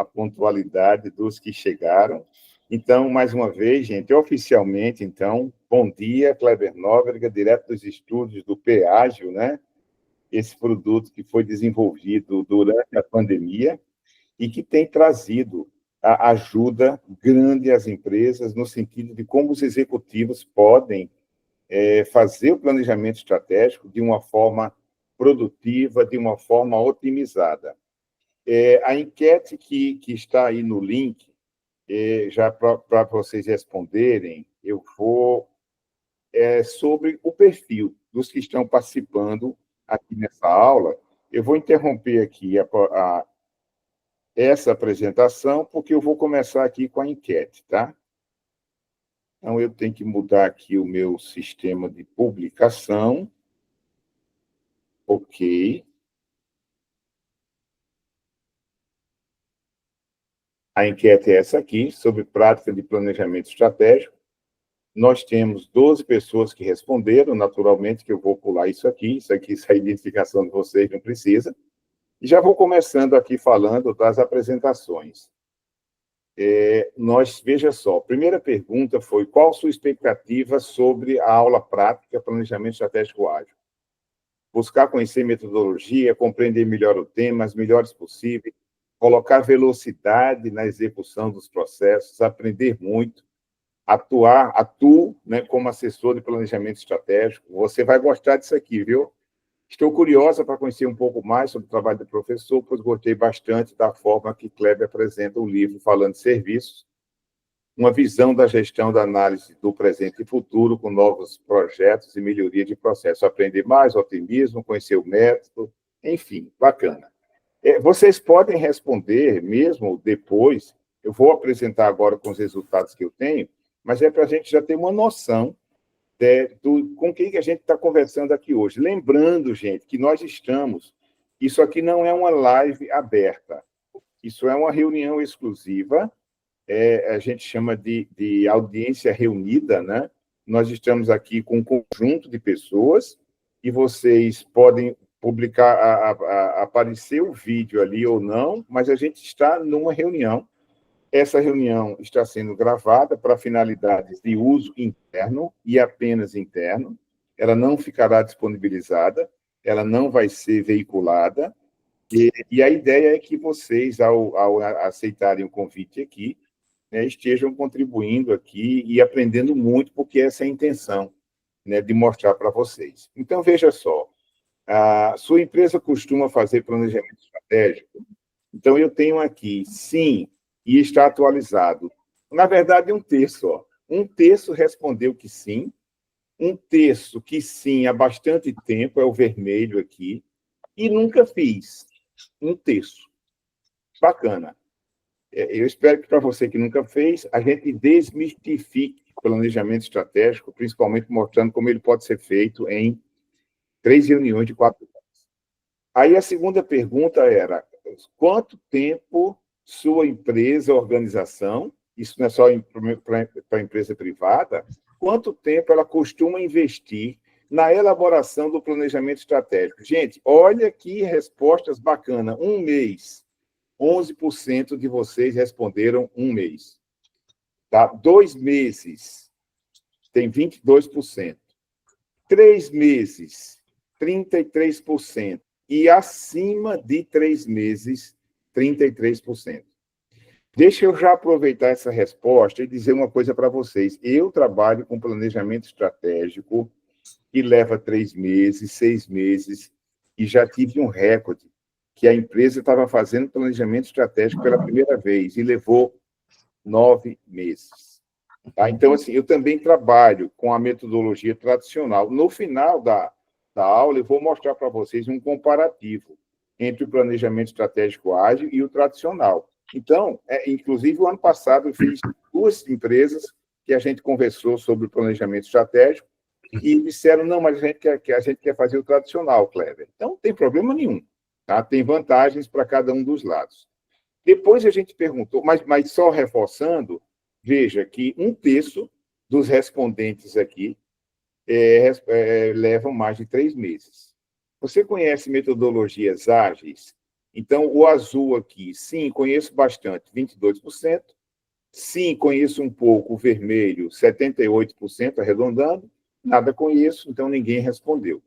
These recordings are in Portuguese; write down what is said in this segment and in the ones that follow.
a pontualidade dos que chegaram. Então, mais uma vez, gente, oficialmente, então, bom dia, Kleber Nóbrega, direto dos estúdios do Peágio, né? Esse produto que foi desenvolvido durante a pandemia e que tem trazido a ajuda grande às empresas no sentido de como os executivos podem fazer o planejamento estratégico de uma forma produtiva, de uma forma otimizada. A enquete que está aí no link, já para vocês responderem, eu vou sobre o perfil dos que estão participando aqui nessa aula. Eu vou interromper aqui essa apresentação, porque eu vou começar aqui com a enquete, tá? Então, eu tenho que mudar aqui o meu sistema de publicação. Ok. A enquete é essa aqui, sobre prática de planejamento estratégico. Nós temos 12 pessoas que responderam, naturalmente que eu vou pular isso aqui é a identificação de vocês, não precisa. E já vou começando aqui falando das apresentações. Veja só, a primeira pergunta foi: qual a sua expectativa sobre a aula prática Planejamento Estratégico Ágil? Buscar conhecer metodologia, compreender melhor o tema, as melhores possíveis, colocar velocidade na execução dos processos, aprender muito, atuo, né, como assessor de planejamento estratégico. Você vai gostar disso aqui, viu? Estou curiosa para conhecer um pouco mais sobre o trabalho do professor, pois gostei bastante da forma que Kleber apresenta o livro Falando de Serviços, uma visão da gestão da análise do presente e futuro, com novos projetos e melhoria de processo. Aprender mais, otimismo, conhecer o método, enfim, bacana. Vocês podem responder mesmo depois, eu vou apresentar agora com os resultados que eu tenho, mas é para a gente já ter uma noção com quem que a gente está conversando aqui hoje. Lembrando, gente, que nós estamos... Isso aqui não é uma live aberta. Isso é uma reunião exclusiva. A gente chama de audiência reunida, né? Nós estamos aqui com um conjunto de pessoas e vocês podem publicar, aparecer o vídeo ali ou não, mas a gente está numa reunião. Essa reunião está sendo gravada para finalidades de uso interno e apenas interno. Ela não ficará disponibilizada, ela não vai ser veiculada. E a ideia é que vocês, ao aceitarem o convite aqui, né, estejam contribuindo aqui e aprendendo muito, porque essa é a intenção, né, de mostrar para vocês. Então, veja só, a sua empresa costuma fazer planejamento estratégico? Então, eu tenho aqui, sim, e está atualizado. Na verdade, um terço. Um terço respondeu que sim, um terço que sim há bastante tempo, é o vermelho aqui, e nunca fiz. Um terço. Bacana. Eu espero que, para você que nunca fez, a gente desmistifique o planejamento estratégico, principalmente mostrando como ele pode ser feito em 3 reuniões de 4 horas. Aí a segunda pergunta era: quanto tempo sua empresa, organização, isso não é só para a empresa privada, quanto tempo ela costuma investir na elaboração do planejamento estratégico? Gente, olha que respostas bacanas. 1 mês. 11% de vocês responderam 1 mês. Tá? 2 meses, tem 22%. 3 meses, 33%. E acima de 3 meses, 33%. Deixa eu já aproveitar essa resposta e dizer uma coisa para vocês. Eu trabalho com planejamento estratégico que leva 3 meses, 6 meses, e já tive um recorde que a empresa estava fazendo planejamento estratégico pela primeira vez e levou 9 meses. Tá? Então, assim, eu também trabalho com a metodologia tradicional. No final da aula, eu vou mostrar para vocês um comparativo entre o planejamento estratégico ágil e o tradicional. Então, inclusive, o ano passado, eu fiz 2 empresas que a gente conversou sobre o planejamento estratégico e disseram: não, mas a gente quer fazer o tradicional, Kleber. Então, não tem problema nenhum. Tá? Tem vantagens para cada um dos lados. Depois a gente perguntou, mas só reforçando, veja que 1/3 dos respondentes aqui levam mais de 3 meses. Você conhece metodologias ágeis? Então, o azul aqui, sim, conheço bastante, 22%. Sim, conheço um pouco, o vermelho, 78%, arredondando. Nada conheço, então ninguém respondeu.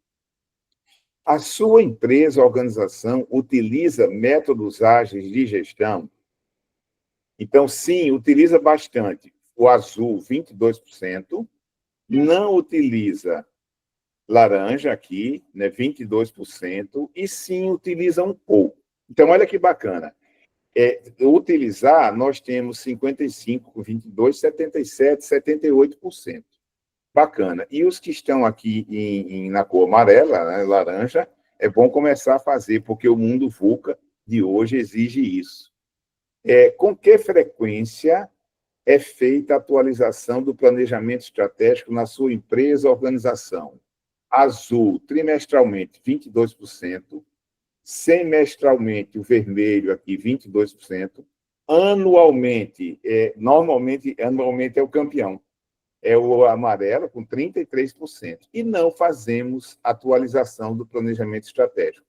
A sua empresa, organização, utiliza métodos ágeis de gestão? Então, sim, utiliza bastante. O azul, 22%. Não utiliza laranja aqui, né, 22%. E sim, utiliza um pouco. Então, olha que bacana. Utilizar, nós temos 55, 22, 77, 78%. Bacana. E os que estão aqui na cor amarela, né, laranja, é bom começar a fazer, porque o mundo VUCA de hoje exige isso. Com que frequência é feita a atualização do planejamento estratégico na sua empresa ou organização? Azul, trimestralmente, 22%. Semestralmente, o vermelho aqui, 22%. Anualmente, normalmente, anualmente é o campeão. É o amarelo, com 33%. E não fazemos atualização do planejamento estratégico,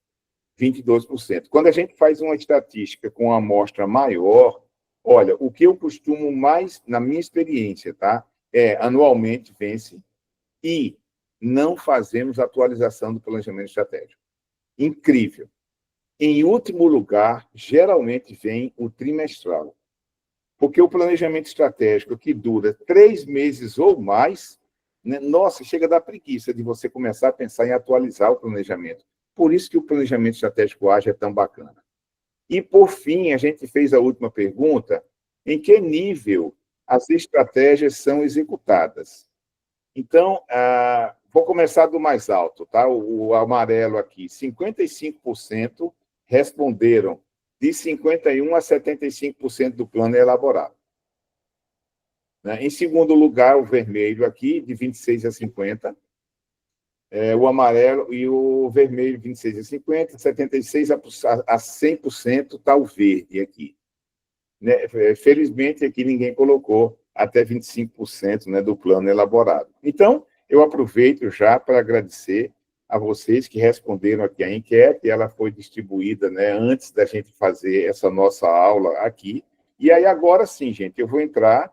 22%. Quando a gente faz uma estatística com uma amostra maior, olha, o que eu costumo mais, na minha experiência, tá? Anualmente vence e não fazemos atualização do planejamento estratégico. Incrível. Em último lugar, geralmente vem o trimestral. Porque o planejamento estratégico que dura 3 meses ou mais, né, nossa, chega a dar preguiça de você começar a pensar em atualizar o planejamento. Por isso que o planejamento estratégico ágil é tão bacana. E, por fim, a gente fez a última pergunta, em que nível as estratégias são executadas? Então, vou começar do mais alto, tá? O amarelo aqui, 55% responderam de 51% a 75% do plano é elaborado. Em segundo lugar, o vermelho aqui, de 26% a 50%. O amarelo e o vermelho, 26% a 50%, 76% a 100% está o verde aqui. Felizmente, aqui ninguém colocou até 25%, né, do plano elaborado. Então, eu aproveito já para agradecer a vocês que responderam aqui a enquete. Ela foi distribuída, né, antes da gente fazer essa nossa aula aqui. E aí, agora sim, gente, eu vou entrar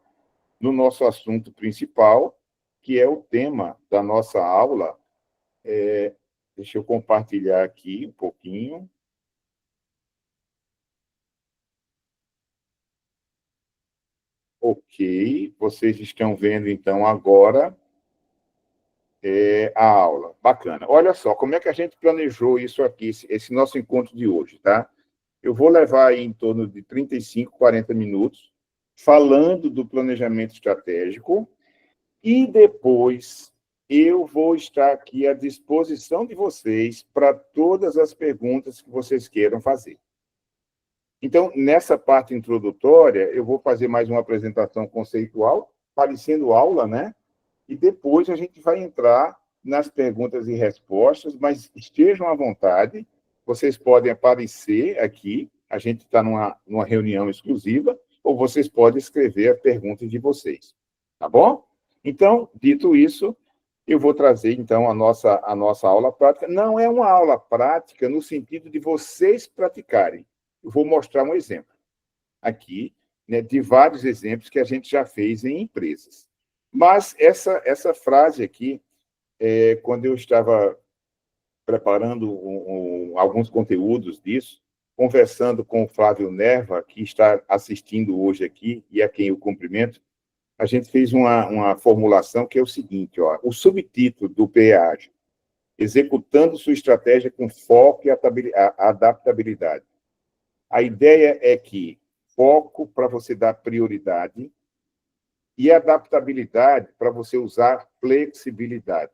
no nosso assunto principal, que é o tema da nossa aula. Deixa eu compartilhar aqui um pouquinho. Ok, vocês estão vendo, então, agora a aula. Bacana. Olha só, como é que a gente planejou isso aqui, esse nosso encontro de hoje, tá? Eu vou levar aí em torno de 35, 40 minutos falando do planejamento estratégico e depois eu vou estar aqui à disposição de vocês para todas as perguntas que vocês queiram fazer. Então, nessa parte introdutória, eu vou fazer mais uma apresentação conceitual, parecendo aula, né? E depois a gente vai entrar nas perguntas e respostas, mas estejam à vontade, vocês podem aparecer aqui, a gente está numa reunião exclusiva, ou vocês podem escrever a pergunta de vocês, tá bom? Então, dito isso, eu vou trazer, então, a nossa aula prática. Não é uma aula prática no sentido de vocês praticarem. Eu vou mostrar um exemplo aqui, né, de vários exemplos que a gente já fez em empresas. Mas essa frase aqui, quando eu estava preparando alguns conteúdos disso, conversando com o Flávio Nerva, que está assistindo hoje aqui, e a quem eu cumprimento, a gente fez uma formulação que é o seguinte, ó, o subtítulo do PEAGE, executando sua estratégia com foco e adaptabilidade. A ideia é que foco para você dar prioridade e adaptabilidade para você usar flexibilidade.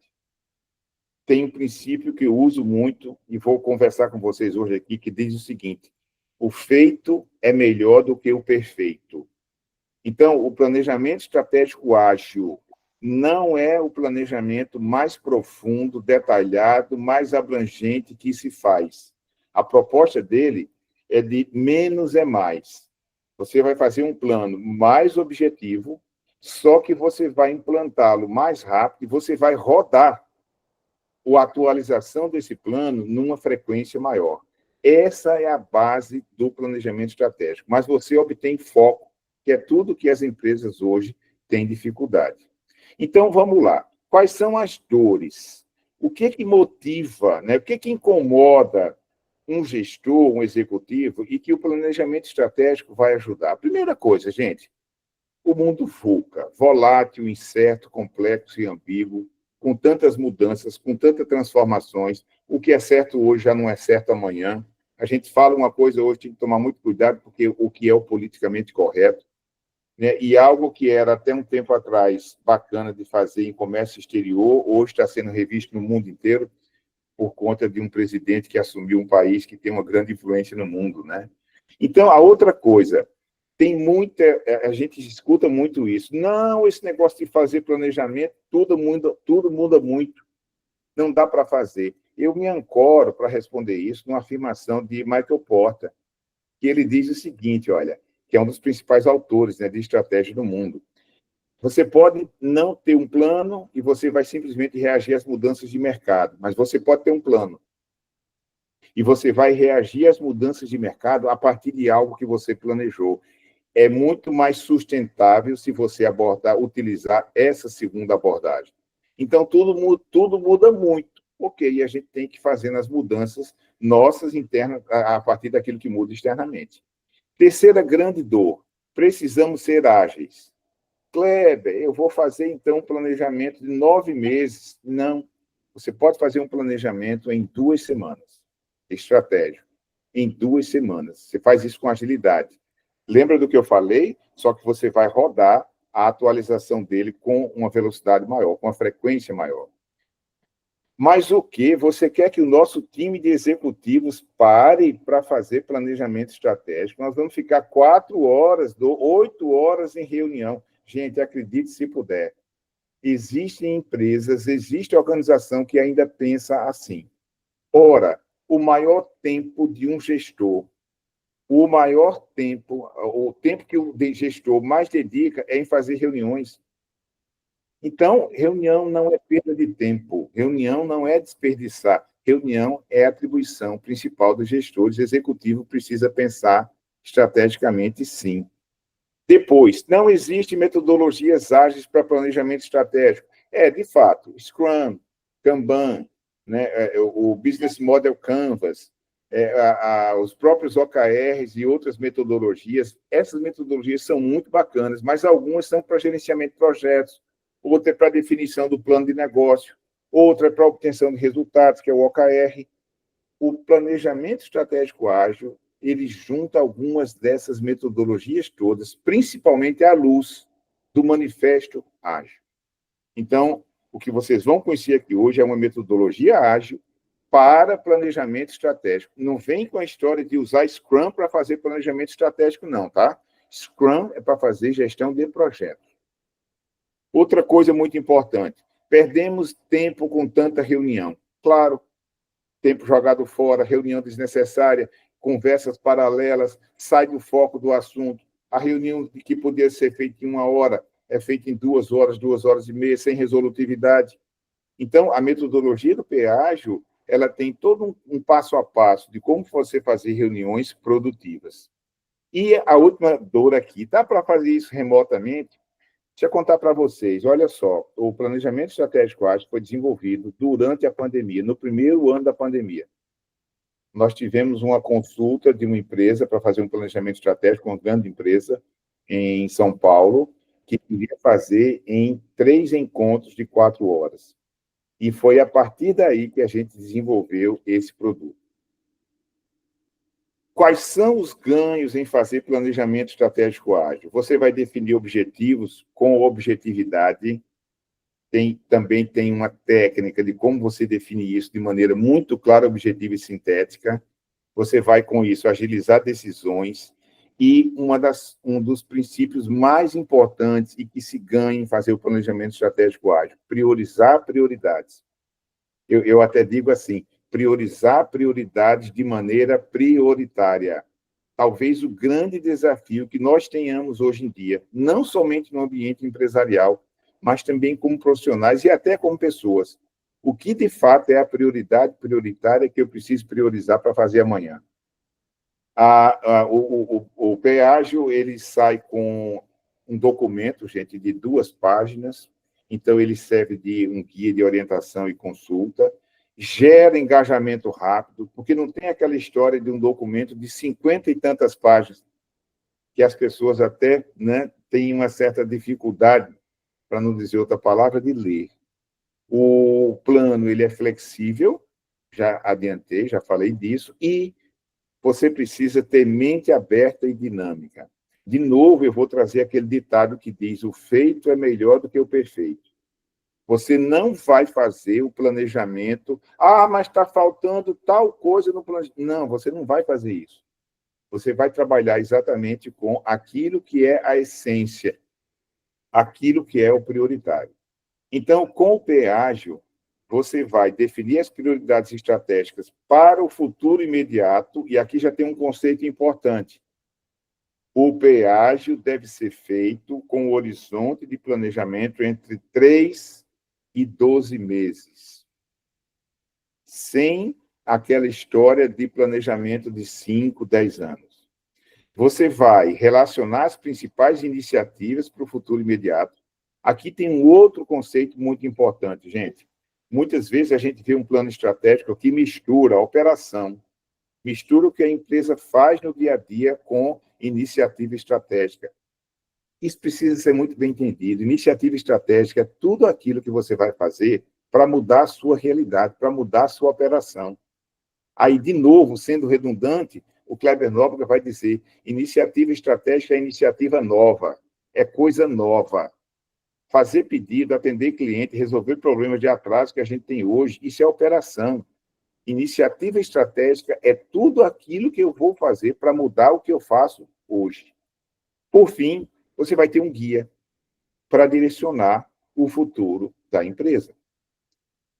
Tem um princípio que eu uso muito e vou conversar com vocês hoje aqui, que diz o seguinte: o feito é melhor do que o perfeito. Então, o planejamento estratégico ágil não é o planejamento mais profundo, detalhado, mais abrangente que se faz. A proposta dele é de menos é mais. Você vai fazer um plano mais objetivo, só que você vai implantá-lo mais rápido e você vai rodar a atualização desse plano numa frequência maior. Essa é a base do planejamento estratégico. Mas você obtém foco, que é tudo que as empresas hoje têm dificuldade. Então, vamos lá. Quais são as dores? O que motiva, né? O que incomoda um gestor, um executivo, e que o planejamento estratégico vai ajudar? A primeira coisa, gente, o mundo VUCA, volátil, incerto, complexo e ambíguo, com tantas mudanças, com tantas transformações, o que é certo hoje já não é certo amanhã. A gente fala uma coisa hoje, tem que tomar muito cuidado, porque o que é o politicamente correto, né? E algo que era até um tempo atrás bacana de fazer em comércio exterior, hoje está sendo revisto no mundo inteiro por conta de um presidente que assumiu um país que tem uma grande influência no mundo, né? Então, a outra coisa, tem muita, a gente escuta muito isso. Não, esse negócio de fazer planejamento, tudo muda muito. Não dá para fazer. Eu me ancoro para responder isso numa afirmação de Michael Porter, que ele diz o seguinte, olha, que é um dos principais autores, né, de estratégia do mundo. Você pode não ter um plano e você vai simplesmente reagir às mudanças de mercado, mas você pode ter um plano. E você vai reagir às mudanças de mercado a partir de algo que você planejou. É muito mais sustentável se você utilizar essa segunda abordagem. Então, tudo muda muito. Ok, e a gente tem que fazer as mudanças nossas internas a partir daquilo que muda externamente. Terceira grande dor, precisamos ser ágeis. Kleber, eu vou fazer, então, um planejamento de 9 meses. Não, você pode fazer um planejamento em 2 semanas. Estratégico. Em 2 semanas. Você faz isso com agilidade. Lembra do que eu falei? Só que você vai rodar a atualização dele com uma velocidade maior, com uma frequência maior. Mas o que? Você quer que o nosso time de executivos pare para fazer planejamento estratégico? Nós vamos ficar 4 horas, 8 horas em reunião. Gente, acredite se puder. Existem empresas, existe organização que ainda pensa assim. Ora, o maior tempo de um gestor, o tempo que o gestor mais dedica é em fazer reuniões. Então, reunião não é perda de tempo, reunião não é desperdiçar, reunião é a atribuição principal dos gestores. O executivo precisa pensar estrategicamente, sim. Depois, não existem metodologias ágeis para planejamento estratégico. De fato, Scrum, Kanban, né, o Business Model Canvas, os próprios OKRs e outras metodologias. Essas metodologias são muito bacanas, mas algumas são para gerenciamento de projetos, outra é para definição do plano de negócio, outra é para obtenção de resultados, que é o OKR. O planejamento estratégico ágil, ele junta algumas dessas metodologias todas, principalmente à luz do Manifesto Ágil. Então, o que vocês vão conhecer aqui hoje é uma metodologia ágil para planejamento estratégico. Não vem com a história de usar Scrum para fazer planejamento estratégico, não, tá? Scrum é para fazer gestão de projetos. Outra coisa muito importante, perdemos tempo com tanta reunião. Claro, tempo jogado fora, reunião desnecessária, conversas paralelas, sai do foco do assunto. A reunião que poderia ser feita em 1 hora é feita em 2 horas, 2 horas e meia, sem resolutividade. Então, a metodologia do Ágil, ela tem todo um passo a passo de como você fazer reuniões produtivas. E a última dor aqui, dá para fazer isso remotamente? Deixa eu contar para vocês, olha só, o planejamento estratégico ágil foi desenvolvido durante a pandemia, no primeiro ano da pandemia. Nós tivemos uma consulta de uma empresa para fazer um planejamento estratégico, uma grande empresa em São Paulo, que queria fazer em 3 encontros de 4 horas. E foi a partir daí que a gente desenvolveu esse produto. Quais são os ganhos em fazer planejamento estratégico ágil? Você vai definir objetivos com objetividade. Também tem uma técnica de como você definir isso de maneira muito clara, objetiva e sintética. Você vai, com isso, agilizar decisões. E um dos princípios mais importantes e que se ganha em fazer o planejamento estratégico ágil, priorizar prioridades. Eu até digo assim, priorizar prioridades de maneira prioritária. Talvez o grande desafio que nós tenhamos hoje em dia, não somente no ambiente empresarial, mas também como profissionais e até como pessoas. O que, de fato, é a prioridade prioritária que eu preciso priorizar para fazer amanhã? O PEágil, ele sai com um documento, gente, de 2 páginas, então ele serve de um guia de orientação e consulta, gera engajamento rápido, porque não tem aquela história de um documento de 50 e tantas páginas, que as pessoas até, né, têm uma certa dificuldade, para não dizer outra palavra, de ler. O plano, ele é flexível, já adiantei, já falei disso, e você precisa ter mente aberta e dinâmica. De novo, eu vou trazer aquele ditado que diz: o feito é melhor do que o perfeito. Você não vai fazer o planejamento, mas está faltando tal coisa no planejamento. Não, você não vai fazer isso. Você vai trabalhar exatamente com aquilo que é a essência, aquilo que é o prioritário. Então, com o PEágil, você vai definir as prioridades estratégicas para o futuro imediato, e aqui já tem um conceito importante. O PEágil deve ser feito com o horizonte de planejamento entre 3 e 12 meses, sem aquela história de planejamento de 5, 10 anos. Você vai relacionar as principais iniciativas para o futuro imediato. Aqui tem um outro conceito muito importante, gente. Muitas vezes a gente vê um plano estratégico que mistura a operação, mistura o que a empresa faz no dia a dia com iniciativa estratégica. Isso precisa ser muito bem entendido. Iniciativa estratégica é tudo aquilo que você vai fazer para mudar a sua realidade, para mudar a sua operação. Aí, de novo, sendo redundante, o Kleber Nóbrega vai dizer: iniciativa estratégica é iniciativa nova, é coisa nova. Fazer pedido, atender cliente, resolver problemas de atraso que a gente tem hoje, isso é operação. Iniciativa estratégica é tudo aquilo que eu vou fazer para mudar o que eu faço hoje. Por fim, você vai ter um guia para direcionar o futuro da empresa.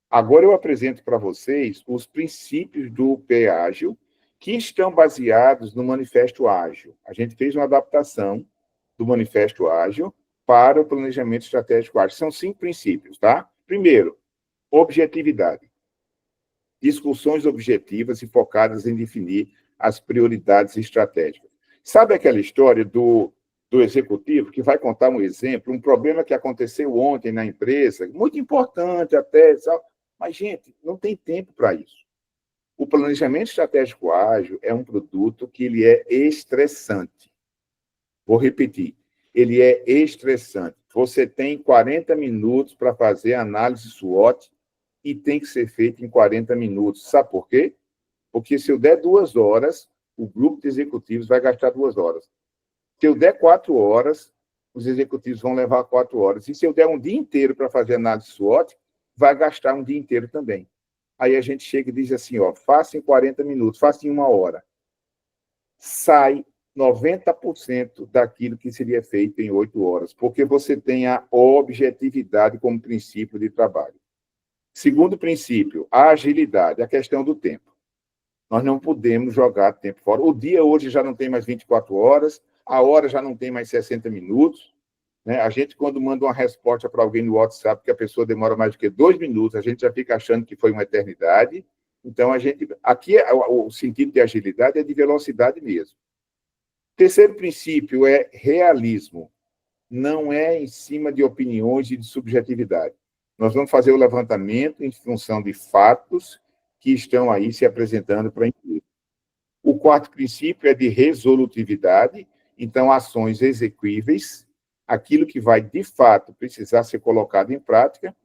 Agora eu apresento para vocês os princípios do PEágil, que estão baseados no Manifesto Ágil. A gente fez uma adaptação do Manifesto Ágil para o planejamento estratégico ágil. São 5 princípios, tá? Primeiro, objetividade. Discussões objetivas e focadas em definir as prioridades estratégicas. Sabe aquela história do executivo que vai contar um exemplo, um problema que aconteceu ontem na empresa, muito importante até, mas, gente, não tem tempo para isso. O planejamento estratégico ágil é um produto que ele é estressante. Vou repetir, ele é estressante. Você tem 40 minutos para fazer a análise SWOT e tem que ser feito em 40 minutos. Sabe por quê? Porque se eu der 2 horas, o grupo de executivos vai gastar 2 horas. Se eu der 4 horas, os executivos vão levar 4 horas. E se eu der um dia inteiro para fazer análise SWOT, vai gastar um dia inteiro também. Aí a gente chega e diz assim, faça em 40 minutos, faça em 1 hora. Sai 90% daquilo que seria feito em 8 horas, porque você tem a objetividade como princípio de trabalho. Segundo princípio, a agilidade, a questão do tempo. Nós não podemos jogar tempo fora. O dia hoje já não tem mais 24 horas, a hora já não tem mais 60 minutos. Né? A gente, quando manda uma resposta para alguém no WhatsApp, que a pessoa demora mais do que 2 minutos, a gente já fica achando que foi uma eternidade. Então, aqui, o sentido de agilidade é de velocidade mesmo. Terceiro princípio é realismo. Não é em cima de opiniões e de subjetividade. Nós vamos fazer o levantamento em função de fatos que estão aí se apresentando para a empresa. O quarto princípio é de resolutividade, então, ações execuíveis, aquilo que vai, de fato, precisar ser colocado em prática.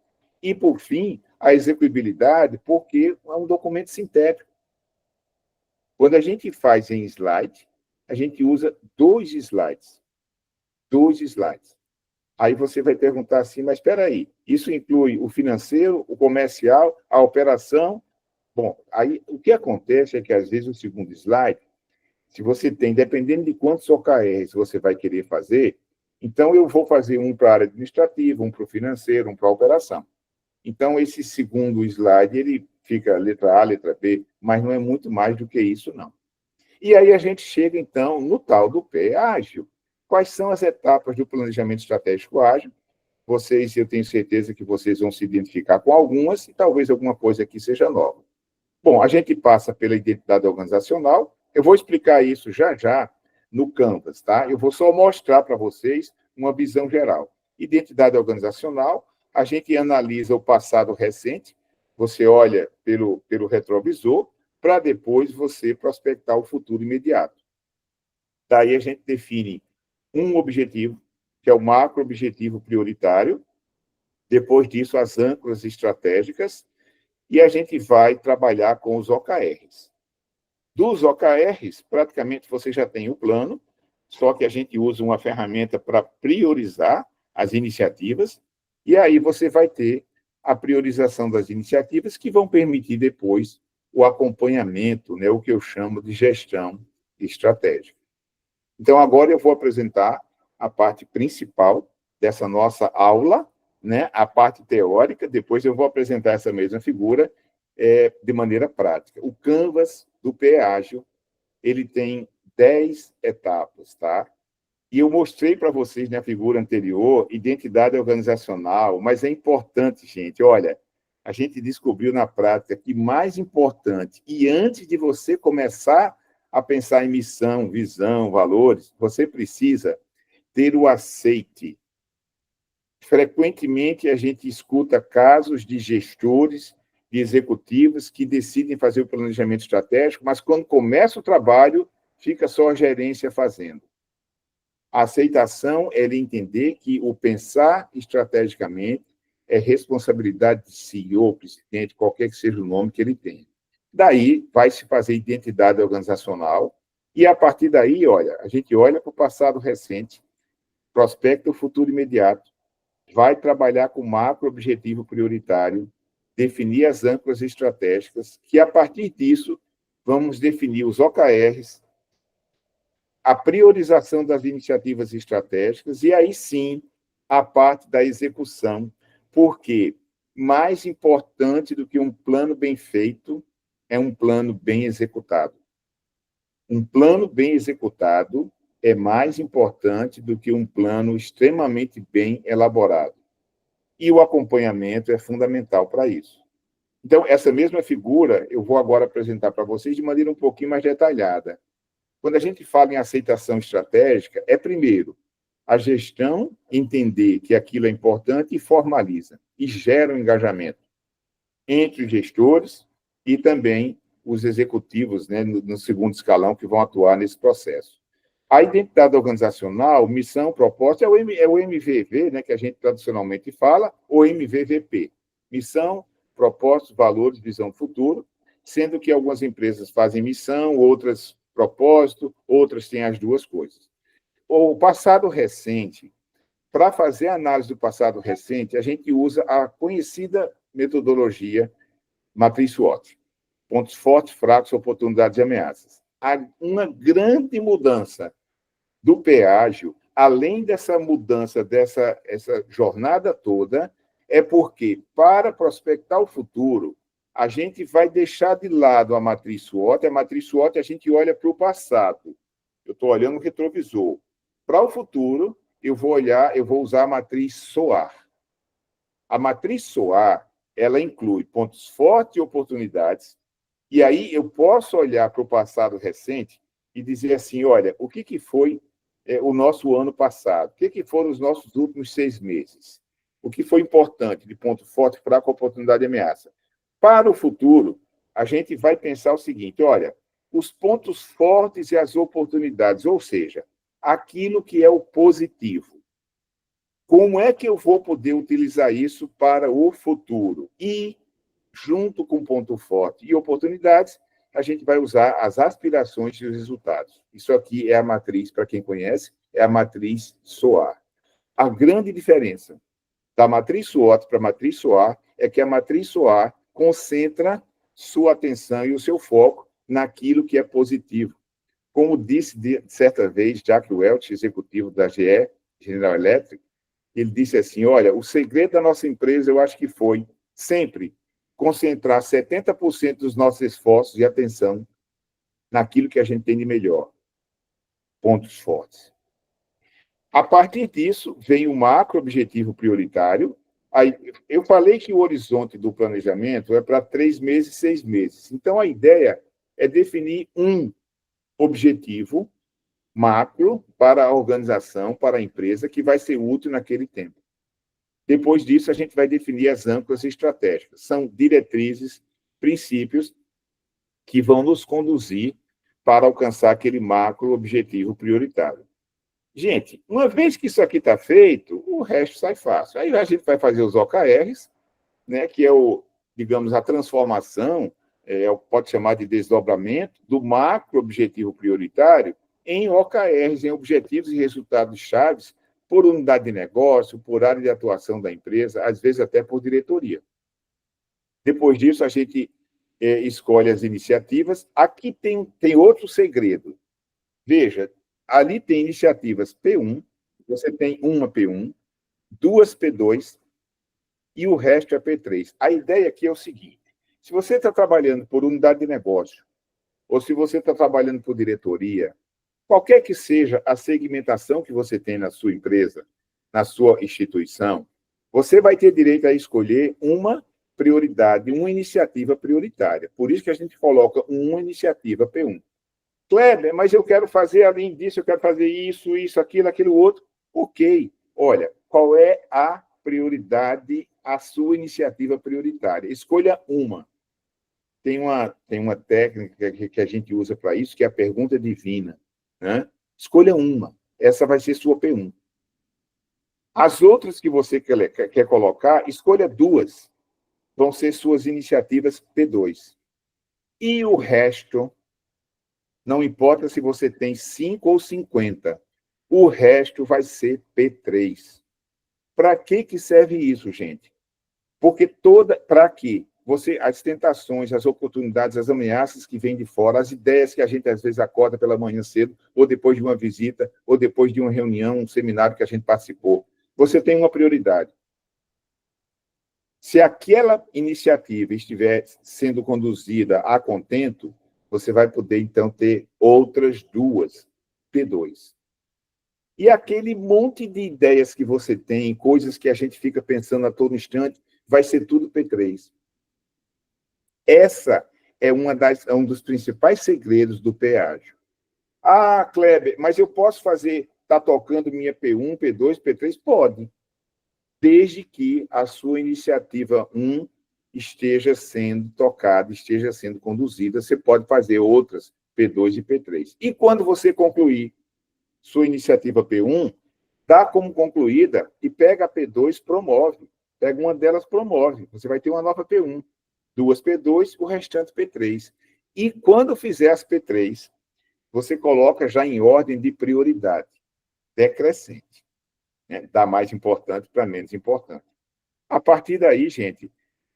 E, por fim, a execuibilidade, porque é um documento sintético. Quando a gente faz em slide, a gente usa 2 slides. 2 slides. Aí você vai perguntar assim, mas espera aí, isso inclui o financeiro, o comercial, a operação? Bom, aí o que acontece é que, às vezes, o segundo slide, se você tem, dependendo de quantos OKRs você vai querer fazer, então eu vou fazer um para a área administrativa, um para o financeiro, um para a operação. Então, esse segundo slide, ele fica letra A, letra B, mas não é muito mais do que isso, não. E aí a gente chega, então, no tal do PEágil. Quais são as etapas do planejamento estratégico ágil? Eu tenho certeza que vocês vão se identificar com algumas e talvez alguma coisa aqui seja nova. Bom, a gente passa pela identidade organizacional, Eu vou explicar isso já já no Canvas, tá? Eu vou só mostrar para vocês uma visão geral. Identidade organizacional, a gente analisa o passado recente, você olha pelo retrovisor, para depois você prospectar o futuro imediato. Daí a gente define um objetivo, que é o macro-objetivo prioritário, depois disso as âncoras estratégicas, e a gente vai trabalhar com os OKRs. Dos OKRs, praticamente você já tem o plano, só que a gente usa uma ferramenta para priorizar as iniciativas, e aí você vai ter a priorização das iniciativas que vão permitir depois o acompanhamento, né, o que eu chamo de gestão estratégica. Então, agora eu vou apresentar a parte principal dessa nossa aula, né, a parte teórica, depois eu vou apresentar essa mesma figura de maneira prática. O Canvas do PE Ágil, ele tem 10 etapas, tá? E eu mostrei para vocês na figura anterior identidade organizacional, mas é importante, gente, olha, a gente descobriu na prática que mais importante, e antes de você começar a pensar em missão, visão, valores, você precisa ter o aceite. Frequentemente a gente escuta casos de gestores, de executivos que decidem fazer o planejamento estratégico, mas quando começa o trabalho, fica só a gerência fazendo. A aceitação é ele entender que o pensar estrategicamente é responsabilidade de CEO, presidente, qualquer que seja o nome que ele tenha. Daí vai se fazer identidade organizacional e, a partir daí, olha, a gente olha para o passado recente, prospecta o futuro imediato, vai trabalhar com macro objetivo prioritário, definir as âncoras estratégicas, que, a partir disso, vamos definir os OKRs, a priorização das iniciativas estratégicas e, aí sim, a parte da execução, porque mais importante do que um plano bem feito é um plano bem executado. Um plano bem executado é mais importante do que um plano extremamente bem elaborado. E o acompanhamento é fundamental para isso. Então, essa mesma figura eu vou agora apresentar para vocês de maneira um pouquinho mais detalhada. Quando a gente fala em aceitação estratégica, é primeiro a gestão entender que aquilo é importante e formaliza, e gera um engajamento entre os gestores e também os executivos, né, no segundo escalão, que vão atuar nesse processo. A identidade organizacional, missão, propósito, é o MVV, né, que a gente tradicionalmente fala, ou MVVP. Missão, propósito, valores, visão do futuro, sendo que algumas empresas fazem missão, outras propósito, outras têm as duas coisas. O passado recente, para fazer a análise do passado recente, a gente usa a conhecida metodologia matriz SWOT. Pontos fortes, fracos, oportunidades e ameaças. Uma grande mudança do peágio, além dessa mudança, essa jornada toda, é porque, para prospectar o futuro, a gente vai deixar de lado a matriz SWOT. A matriz SWOT, a gente olha para o passado. Eu estou olhando o retrovisor. Para o futuro, eu vou usar a matriz SOAR. A matriz SOAR, ela inclui pontos fortes e oportunidades, e aí eu posso olhar para o passado recente e dizer assim, olha, o que foi o nosso ano passado? O que foram os nossos últimos 6 meses? O que foi importante de ponto forte, fraco, oportunidade e ameaça? Para o futuro, a gente vai pensar o seguinte, olha, os pontos fortes e as oportunidades, ou seja, aquilo que é o positivo. Como é que eu vou poder utilizar isso para o futuro? E, junto com ponto forte e oportunidades, a gente vai usar as aspirações e os resultados. Isso aqui é a matriz, para quem conhece, é a matriz SOAR. A grande diferença da matriz SWOT para a matriz SOAR é que a matriz SOAR concentra sua atenção e o seu foco naquilo que é positivo. Como disse certa vez Jack Welch, executivo da GE, General Electric, ele disse assim, olha, o segredo da nossa empresa, eu acho que foi sempre concentrar 70% dos nossos esforços e atenção naquilo que a gente tem de melhor. Pontos fortes. A partir disso, vem o macro objetivo prioritário. Aí, eu falei que o horizonte do planejamento é para 3 meses, 6 meses. Então, a ideia é definir objetivo macro para a organização, para a empresa, que vai ser útil naquele tempo. Depois disso, a gente vai definir as âncoras estratégicas. São diretrizes, princípios que vão nos conduzir para alcançar aquele macro objetivo prioritário. Gente, uma vez que isso aqui está feito, o resto sai fácil. Aí a gente vai fazer os OKRs, né, que é digamos, a transformação, pode chamar de desdobramento, do macro objetivo prioritário em OKRs, em objetivos e resultados chaves, por unidade de negócio, por área de atuação da empresa, às vezes até por diretoria. Depois disso, a gente escolhe as iniciativas. Aqui tem outro segredo. Veja, ali tem iniciativas P1, você tem uma P1, duas P2 e o resto é P3. A ideia aqui é o seguinte: se você está trabalhando por unidade de negócio, ou se você está trabalhando por diretoria, qualquer que seja a segmentação que você tem na sua empresa, na sua instituição, você vai ter direito a escolher uma prioridade, uma iniciativa prioritária. Por isso que a gente coloca uma iniciativa P1. Kleber, mas eu quero fazer, além disso, eu quero fazer isso, aquilo outro. Ok. Olha, qual é a prioridade, a sua iniciativa prioritária? Escolha uma. Tem uma técnica que a gente usa para isso, que é a pergunta divina, né? Escolha uma. Essa vai ser sua P1. As outras que você quer colocar, escolha duas. Vão ser suas iniciativas P2. E o resto, não importa se você tem 5 ou 50, o resto vai ser P3. Para que serve isso, gente? Porque para quê? As tentações, as oportunidades, as ameaças que vêm de fora, as ideias que a gente às vezes acorda pela manhã cedo, ou depois de uma visita, ou depois de uma reunião, um seminário que a gente participou. Você tem uma prioridade. Se aquela iniciativa estiver sendo conduzida a contento, você vai poder, então, ter outras duas P2. E aquele monte de ideias que você tem, coisas que a gente fica pensando a todo instante, vai ser tudo P3. Essa é um dos principais segredos do P-Ágil. Ah, Kleber, mas eu posso tá tocando minha P1, P2, P3? Pode. Desde que a sua iniciativa 1 esteja sendo tocada, esteja sendo conduzida, você pode fazer outras, P2 e P3. E quando você concluir sua iniciativa P1, dá como concluída e pega a P2, promove. Pega uma delas, promove. Você vai ter uma nova P1. Duas P2, o restante P3. E quando fizer as P3, você coloca já em ordem de prioridade, decrescente. Né? Da mais importante para menos importante. A partir daí, gente,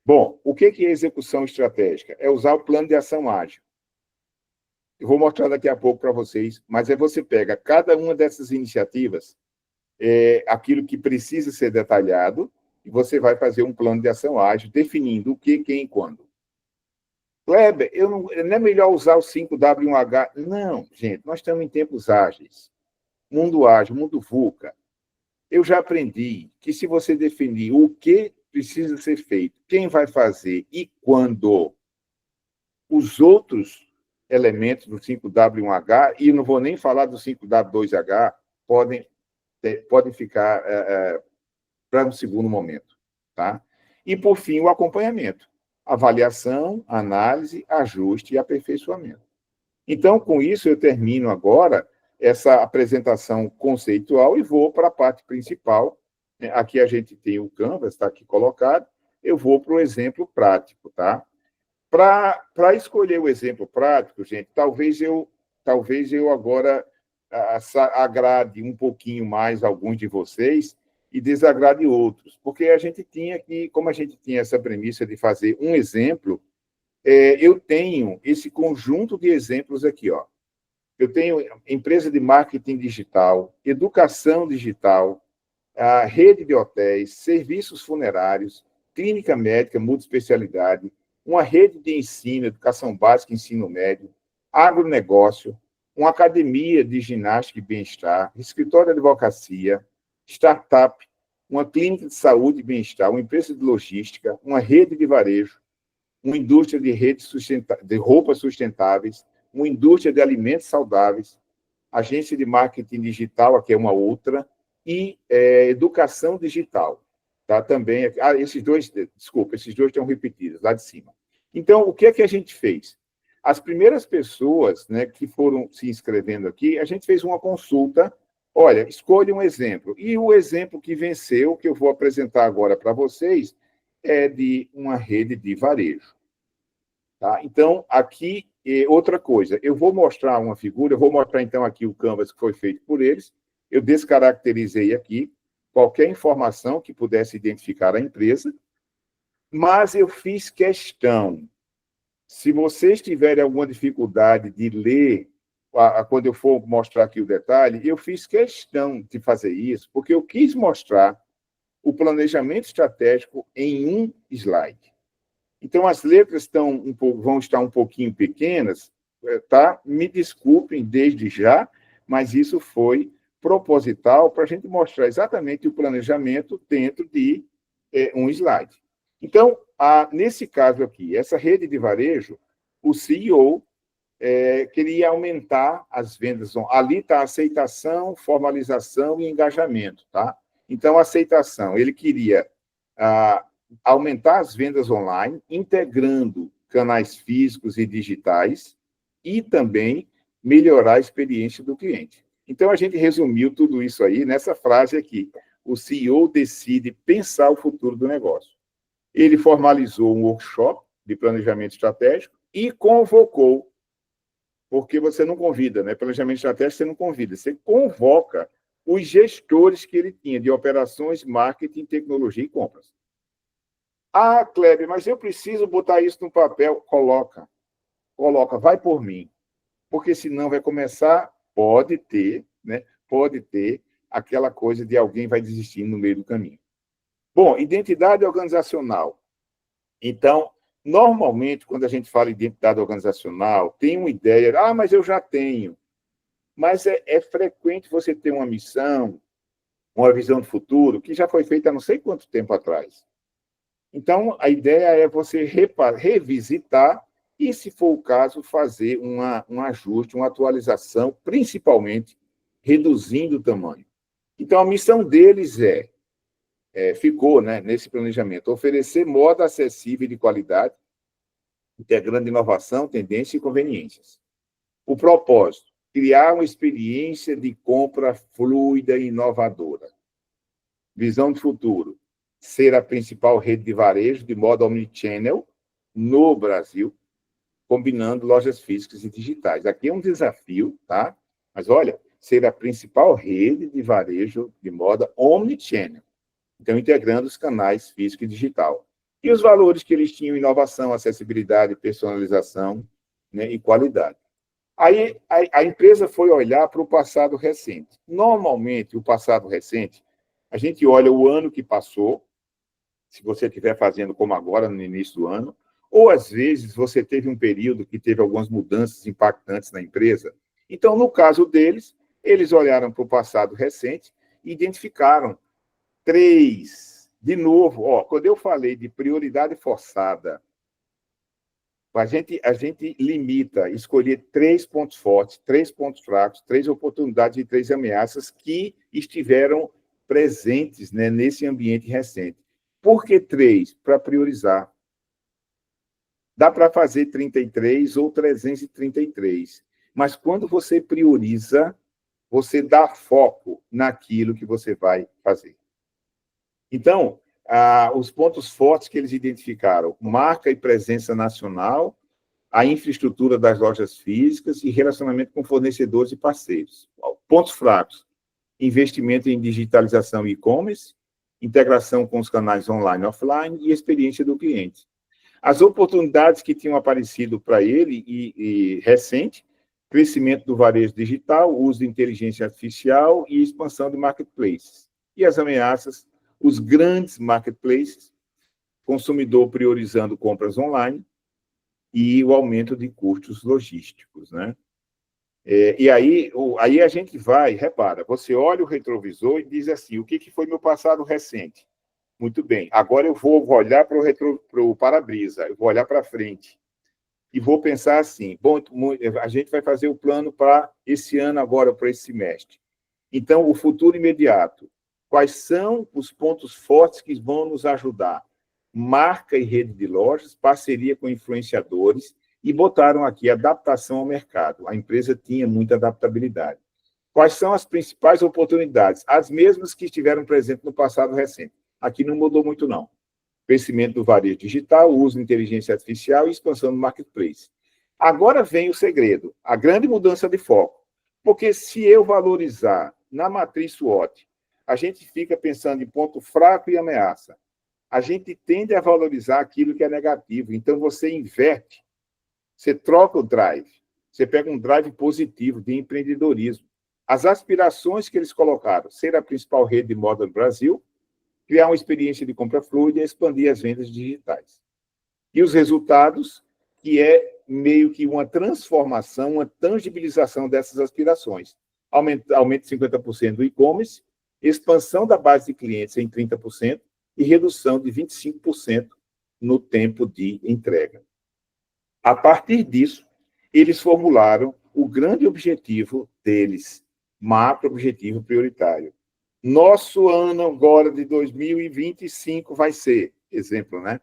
bom, o que é execução estratégica? É usar o plano de ação ágil. Eu vou mostrar daqui a pouco para vocês, mas você pega cada uma dessas iniciativas, aquilo que precisa ser detalhado, e você vai fazer um plano de ação ágil, definindo o que, quem e quando. Kleber, não é melhor usar o 5W1H? Não, gente, nós estamos em tempos ágeis. Mundo ágil, mundo VUCA. Eu já aprendi que se você definir o que precisa ser feito, quem vai fazer e quando, os outros elementos do 5W1H, e não vou nem falar do 5W2H, podem ficar para um segundo momento. Tá? E, por fim, o acompanhamento. Avaliação, análise, ajuste e aperfeiçoamento. Então, com isso, eu termino agora essa apresentação conceitual e vou para a parte principal. Aqui a gente tem o Canvas, está aqui colocado. Eu vou para o exemplo prático, tá? Para escolher o exemplo prático, gente, talvez eu agora agrade um pouquinho mais alguns de vocês e desagrade outros, porque a gente tinha aqui, como a gente tinha essa premissa de fazer um exemplo, eu tenho esse conjunto de exemplos aqui, ó. Eu tenho empresa de marketing digital, educação digital, a rede de hotéis, serviços funerários, clínica médica multiespecialidade, uma rede de ensino, educação básica e ensino médio, agronegócio, uma academia de ginástica e bem-estar, escritório de advocacia, startup, uma clínica de saúde e bem-estar, uma empresa de logística, uma rede de varejo, uma indústria de roupas sustentáveis, uma indústria de alimentos saudáveis, agência de marketing digital, aqui é uma outra, e educação digital. Tá? Também, esses dois estão repetidos, lá de cima. Então, o que é que a gente fez? As primeiras pessoas, né, que foram se inscrevendo aqui, a gente fez uma consulta. Olha, escolha um exemplo. E o exemplo que venceu, que eu vou apresentar agora para vocês, é de uma rede de varejo. Tá? Então, aqui, outra coisa, eu vou mostrar uma figura, eu vou mostrar, então, aqui o canvas que foi feito por eles. Eu descaracterizei aqui qualquer informação que pudesse identificar a empresa, mas eu fiz questão. Se vocês tiverem alguma dificuldade de ler, quando eu for mostrar aqui o detalhe, eu fiz questão de fazer isso, porque eu quis mostrar o planejamento estratégico em um slide. Então, as letras vão estar um pouquinho pequenas, tá? Me desculpem desde já, mas isso foi proposital para a gente mostrar exatamente o planejamento dentro de um slide. Então, nesse caso aqui, essa rede de varejo, o CEO queria aumentar as vendas. Ali está aceitação, formalização e engajamento, tá? Então, aceitação, ele queria aumentar as vendas online, integrando canais físicos e digitais, e também melhorar a experiência do cliente. Então, a gente resumiu tudo isso aí nessa frase aqui. O CEO decide pensar o futuro do negócio. Ele formalizou um workshop de planejamento estratégico e convocou, porque você não convida, né? Planejamento estratégico você não convida, você convoca os gestores que ele tinha de operações, marketing, tecnologia e compras. Kleber, mas eu preciso botar isso no papel. Coloca, vai por mim. Porque senão vai começar, pode ter, né? Pode ter aquela coisa de alguém vai desistir no meio do caminho. Bom, identidade organizacional. Então, normalmente, quando a gente fala em identidade organizacional, tem uma ideia, mas eu já tenho. Mas é frequente você ter uma missão, uma visão de futuro, que já foi feita há não sei quanto tempo atrás. Então, a ideia é você revisitar e, se for o caso, fazer um ajuste, uma atualização, principalmente reduzindo o tamanho. Então, a missão deles ficou, né, nesse planejamento, oferecer moda acessível e de qualidade, integrando inovação, tendência e conveniências. O propósito, criar uma experiência de compra fluida e inovadora. Visão de futuro, ser a principal rede de varejo de modo omnichannel no Brasil, combinando lojas físicas e digitais. Aqui é um desafio, tá? Mas, olha, ser a principal rede de varejo de moda omnichannel. Então, integrando os canais físico e digital. E os valores que eles tinham: inovação, acessibilidade, personalização, né, e qualidade. Aí, a empresa foi olhar para o passado recente. Normalmente, o passado recente, a gente olha o ano que passou, se você estiver fazendo como agora, no início do ano, ou, às vezes, você teve um período que teve algumas mudanças impactantes na empresa. Então, no caso deles, eles olharam para o passado recente e identificaram 3. De novo, quando eu falei de prioridade forçada, a gente limita, escolher 3 pontos fortes, 3 pontos fracos, 3 oportunidades e 3 ameaças que estiveram presentes, né, nesse ambiente recente. Por que 3? Para priorizar. Dá para fazer 33 ou 333, mas quando você prioriza, você dá foco naquilo que você vai fazer. Então, os pontos fortes que eles identificaram: marca e presença nacional, a infraestrutura das lojas físicas e relacionamento com fornecedores e parceiros. Pontos fracos: investimento em digitalização e e-commerce, integração com os canais online e offline e experiência do cliente. As oportunidades que tinham aparecido para ele e recente: crescimento do varejo digital, uso de inteligência artificial e expansão de marketplaces. E as ameaças: os grandes marketplaces, consumidor priorizando compras online e o aumento de custos logísticos, né? E aí a gente vai, repara, você olha o retrovisor e diz assim: o que foi meu passado recente? Muito bem, agora eu vou olhar para o para-brisa, eu vou olhar para frente. e vou pensar assim, bom, a gente vai fazer o plano para esse ano agora, para esse semestre. Então, o futuro imediato. Quais são os pontos fortes que vão nos ajudar? Marca e rede de lojas, parceria com influenciadores, e botaram aqui adaptação ao mercado. A empresa tinha muita adaptabilidade. Quais são as principais oportunidades? As mesmas que estiveram presentes no passado recente. Aqui não mudou muito, não. Crescimento do varejo digital, uso de inteligência artificial e expansão do marketplace. Agora vem o segredo, a grande mudança de foco. Porque se eu valorizar na matriz SWOT, a gente fica pensando em ponto fraco e ameaça. A gente tende a valorizar aquilo que é negativo. Então, você inverte. Você troca o drive. Você pega um drive positivo de empreendedorismo. As aspirações que eles colocaram, ser a principal rede de moda no Brasil, criar uma experiência de compra fluida e expandir as vendas digitais. E os resultados, que é meio que uma transformação, uma tangibilização dessas aspirações. Aumento de 50% do e-commerce, expansão da base de clientes em 30% e redução de 25% no tempo de entrega. A partir disso, eles formularam o grande objetivo deles, macro objetivo prioritário. Nosso ano agora de 2025 vai ser, exemplo, né?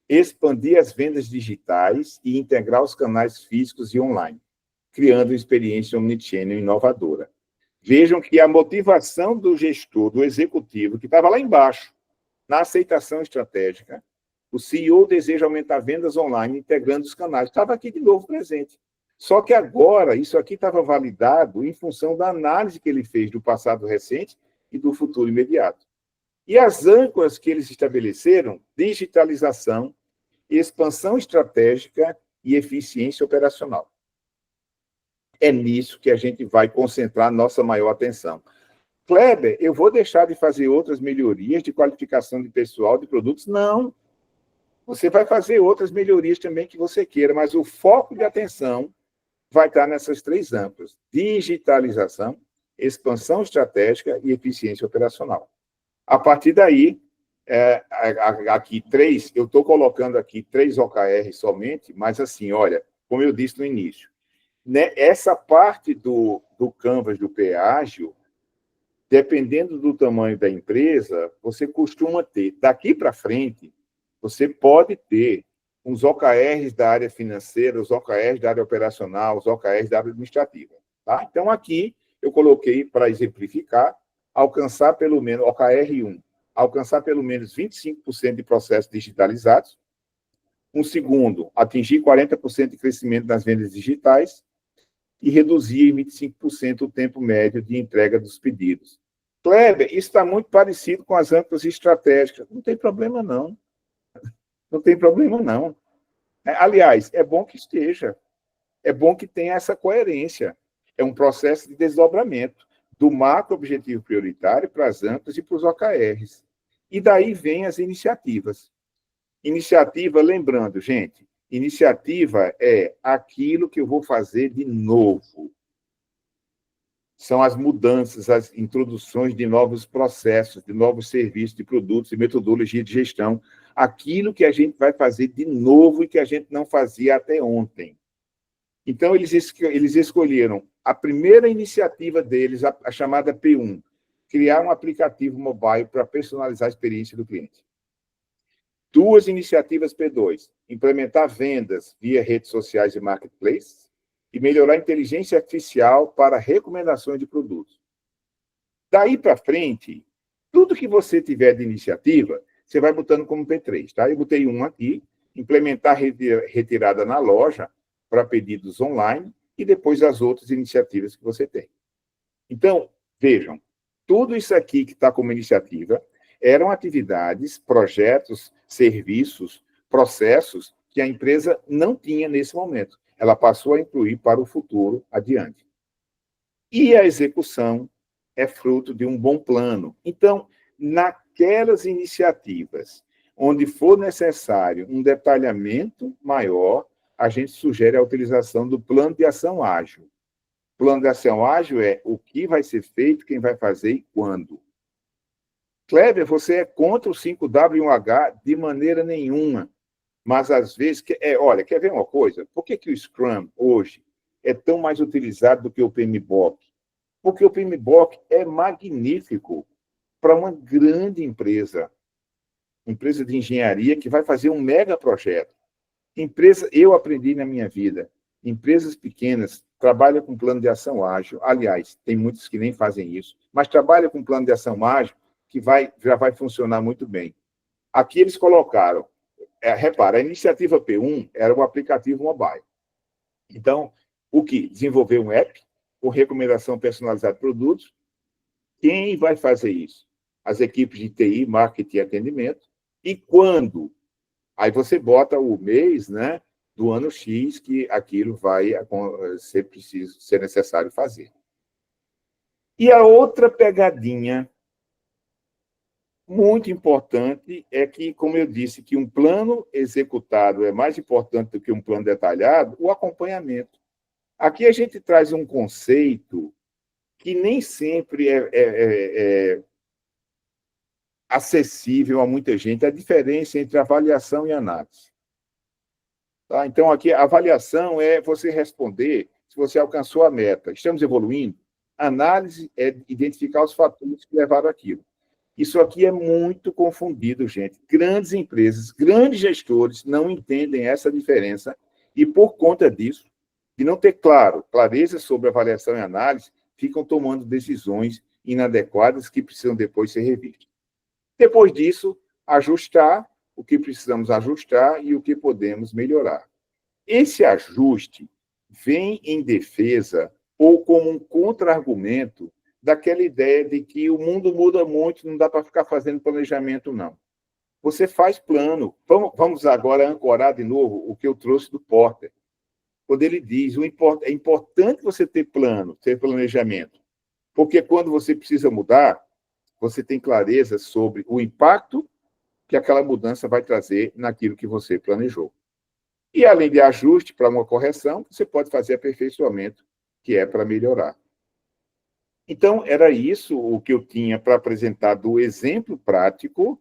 Expandir as vendas digitais e integrar os canais físicos e online, criando uma experiência omnichannel inovadora. Vejam que a motivação do gestor, do executivo, que estava lá embaixo, na aceitação estratégica, o CEO deseja aumentar vendas online, integrando os canais. Estava aqui de novo presente. Só que agora, isso aqui estava validado em função da análise que ele fez do passado recente e do futuro imediato. E as âncoras que eles estabeleceram, digitalização, expansão estratégica e eficiência operacional. É nisso que a gente vai concentrar nossa maior atenção. Kleber, eu vou deixar de fazer outras melhorias de qualificação de pessoal, de produtos? Não. Você vai fazer outras melhorias também que você queira, mas o foco de atenção vai estar nessas três âncoras: digitalização, expansão estratégica e eficiência operacional. A partir daí, aqui três, eu estou colocando aqui 3 OKRs somente, mas assim, olha, como eu disse no início, né, essa parte do Canvas, do Peágio, dependendo do tamanho da empresa, você costuma ter, daqui para frente, você pode ter uns OKRs da área financeira, os OKRs da área operacional, os OKRs da área administrativa. Tá? Então, aqui, eu coloquei para exemplificar, alcançar pelo menos, OKR 1, alcançar pelo menos 25% de processos digitalizados. Um segundo, atingir 40% de crescimento nas vendas digitais e reduzir em 25% o tempo médio de entrega dos pedidos. Kleber, isso está muito parecido com as âncoras estratégicas. Não tem problema, não. Não tem problema, não. Aliás, é bom que esteja. É bom que tenha essa coerência. É um processo de desdobramento do macro objetivo prioritário para as âncoras e para os OKRs. E daí vem as iniciativas. Iniciativa, lembrando, gente, iniciativa é aquilo que eu vou fazer de novo. São as mudanças, as introduções de novos processos, de novos serviços, de produtos e metodologia de gestão. Aquilo que a gente vai fazer de novo e que a gente não fazia até ontem. Então, eles escolheram a primeira iniciativa deles, a chamada P1, criar um aplicativo mobile para personalizar a experiência do cliente. 2 iniciativas P2, implementar vendas via redes sociais e marketplace e melhorar a inteligência artificial para recomendações de produtos. Daí para frente, tudo que você tiver de iniciativa, você vai botando como P3, tá? Eu botei um aqui, implementar retirada na loja para pedidos online e depois as outras iniciativas que você tem. Então, vejam, tudo isso aqui que está como iniciativa eram atividades, projetos, serviços, processos que a empresa não tinha nesse momento. Ela passou a incluir para o futuro adiante. E a execução é fruto de um bom plano. Então, naquelas iniciativas onde for necessário um detalhamento maior, a gente sugere a utilização do plano de ação ágil. Plano de ação ágil é o que vai ser feito, quem vai fazer e quando. Kleber, você é contra o 5W e 1H? De maneira nenhuma. Mas, às vezes, olha, quer ver uma coisa? Por que o Scrum, hoje, é tão mais utilizado do que o PMBOK? Porque o PMBOK é magnífico para uma grande empresa de engenharia que vai fazer um mega projeto. Eu aprendi na minha vida, empresas pequenas trabalham com plano de ação ágil. Aliás, tem muitos que nem fazem isso, mas trabalham com plano de ação ágil que já vai funcionar muito bem. Aqui eles colocaram, repara, a iniciativa P1 era um aplicativo mobile. Então, o que? Desenvolver um app com recomendação personalizada de produtos. Quem vai fazer isso? As equipes de TI, marketing e atendimento. E quando? Aí você bota o mês, né, do ano X que aquilo vai ser necessário fazer. E a outra pegadinha muito importante é que, como eu disse, que um plano executado é mais importante do que um plano detalhado, o acompanhamento. Aqui a gente traz um conceito que nem sempre é acessível a muita gente, a diferença entre avaliação e análise. Tá? Então, aqui, a avaliação é você responder se você alcançou a meta. Estamos evoluindo? Análise é identificar os fatores que levaram aquilo. Isso aqui é muito confundido, gente. Grandes empresas, grandes gestores não entendem essa diferença e, por conta disso, de não ter clareza sobre avaliação e análise, ficam tomando decisões inadequadas que precisam depois ser revistas. Depois disso, ajustar o que precisamos ajustar e o que podemos melhorar. Esse ajuste vem em defesa ou como um contra-argumento daquela ideia de que o mundo muda muito, não dá para ficar fazendo planejamento, não. Você faz plano. Vamos agora ancorar de novo o que eu trouxe do Porter. Quando ele diz, é importante você ter plano, ter planejamento, porque quando você precisa mudar, você tem clareza sobre o impacto que aquela mudança vai trazer naquilo que você planejou. E, além de ajuste para uma correção, você pode fazer aperfeiçoamento, que é para melhorar. Então, era isso o que eu tinha para apresentar do exemplo prático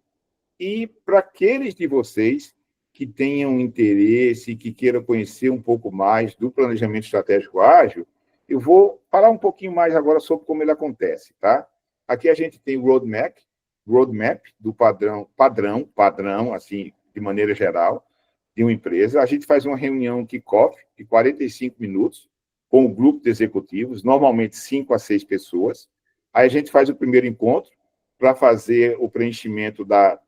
e para aqueles de vocês que tenham interesse, que queiram conhecer um pouco mais do planejamento estratégico ágil, eu vou falar um pouquinho mais agora sobre como ele acontece, tá? Aqui a gente tem o roadmap do padrão, assim, de maneira geral, de uma empresa. A gente faz uma reunião kickoff de 45 minutos com o grupo de executivos, normalmente 5 a 6 pessoas. Aí a gente faz o primeiro encontro para fazer o preenchimento da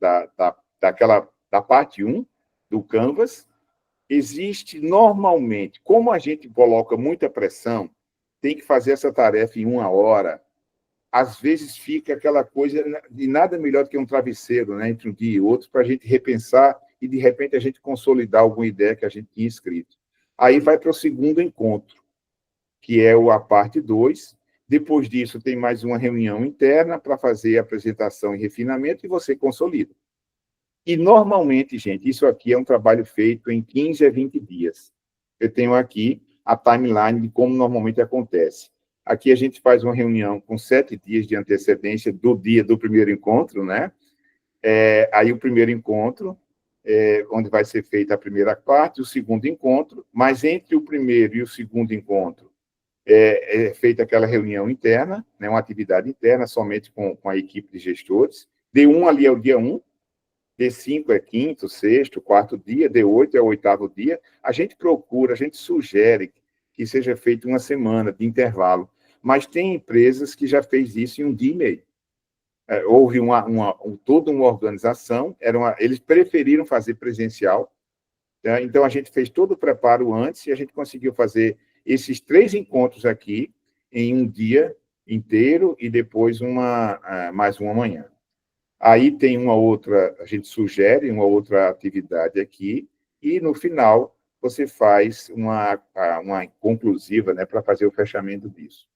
parte 1 do Canvas. Existe, normalmente, como a gente coloca muita pressão, tem que fazer essa tarefa em 1 hora, às vezes fica aquela coisa de nada melhor do que um travesseiro, né, entre um dia e outro, para a gente repensar e, de repente, a gente consolidar alguma ideia que a gente tinha escrito. Aí vai para o segundo encontro, que é a parte 2. Depois disso, tem mais uma reunião interna para fazer a apresentação e refinamento, e você consolida. E, normalmente, gente, isso aqui é um trabalho feito em 15 a 20 dias. Eu tenho aqui a timeline de como normalmente acontece. Aqui a gente faz uma reunião com 7 dias de antecedência do dia do primeiro encontro, né? Aí o primeiro encontro, onde vai ser feita a primeira parte, o segundo encontro, mas entre o primeiro e o segundo encontro é feita aquela reunião interna, né, uma atividade interna, somente com a equipe de gestores. D1 ali é o dia 1, D5 é quinto, sexto, quarto dia, D8 é o 8º dia. A gente sugere que seja feito uma semana de intervalo, mas tem empresas que já fez isso em 1 dia e meio. Houve toda uma organização, eles preferiram fazer presencial, tá? Então a gente fez todo o preparo antes e a gente conseguiu fazer esses 3 encontros aqui em 1 dia inteiro e depois mais uma manhã. Aí tem a gente sugere uma outra atividade aqui, e no final você faz uma conclusiva, né, para fazer o fechamento disso.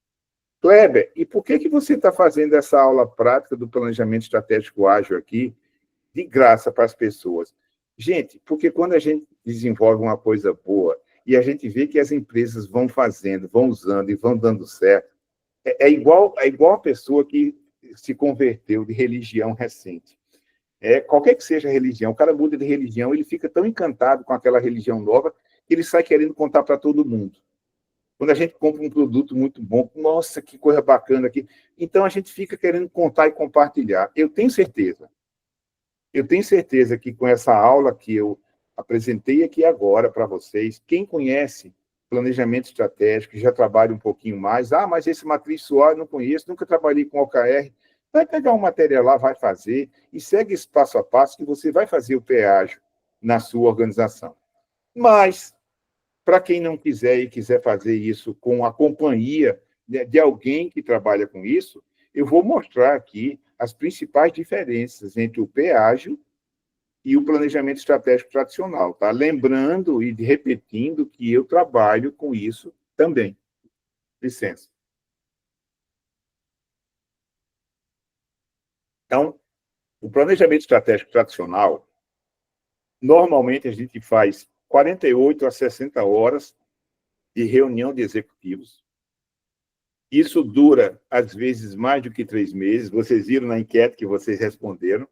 Kleber, e por que você está fazendo essa aula prática do planejamento estratégico ágil aqui, de graça para as pessoas? Gente, porque quando a gente desenvolve uma coisa boa e a gente vê que as empresas vão fazendo, vão usando e vão dando certo, é igual a pessoa que se converteu de religião recente. qualquer que seja a religião, o cara muda de religião, ele fica tão encantado com aquela religião nova que ele sai querendo contar para todo mundo. Quando a gente compra um produto muito bom, nossa, que coisa bacana aqui. Então, a gente fica querendo contar e compartilhar. Eu tenho certeza que com essa aula que eu apresentei aqui agora para vocês, quem conhece planejamento estratégico, já trabalha um pouquinho mais, mas esse matriz SWOT eu não conheço, nunca trabalhei com OKR, vai pegar um material lá, vai fazer, e segue esse passo a passo que você vai fazer o peágio na sua organização. Mas, para quem não quiser e quiser fazer isso com a companhia de alguém que trabalha com isso, eu vou mostrar aqui as principais diferenças entre o peágio e o planejamento estratégico tradicional, tá? Lembrando e repetindo que eu trabalho com isso também. Licença. Então, o planejamento estratégico tradicional, normalmente a gente faz 48 a 60 horas de reunião de executivos. Isso dura, às vezes, mais do que 3 meses. Vocês viram na enquete que vocês responderam.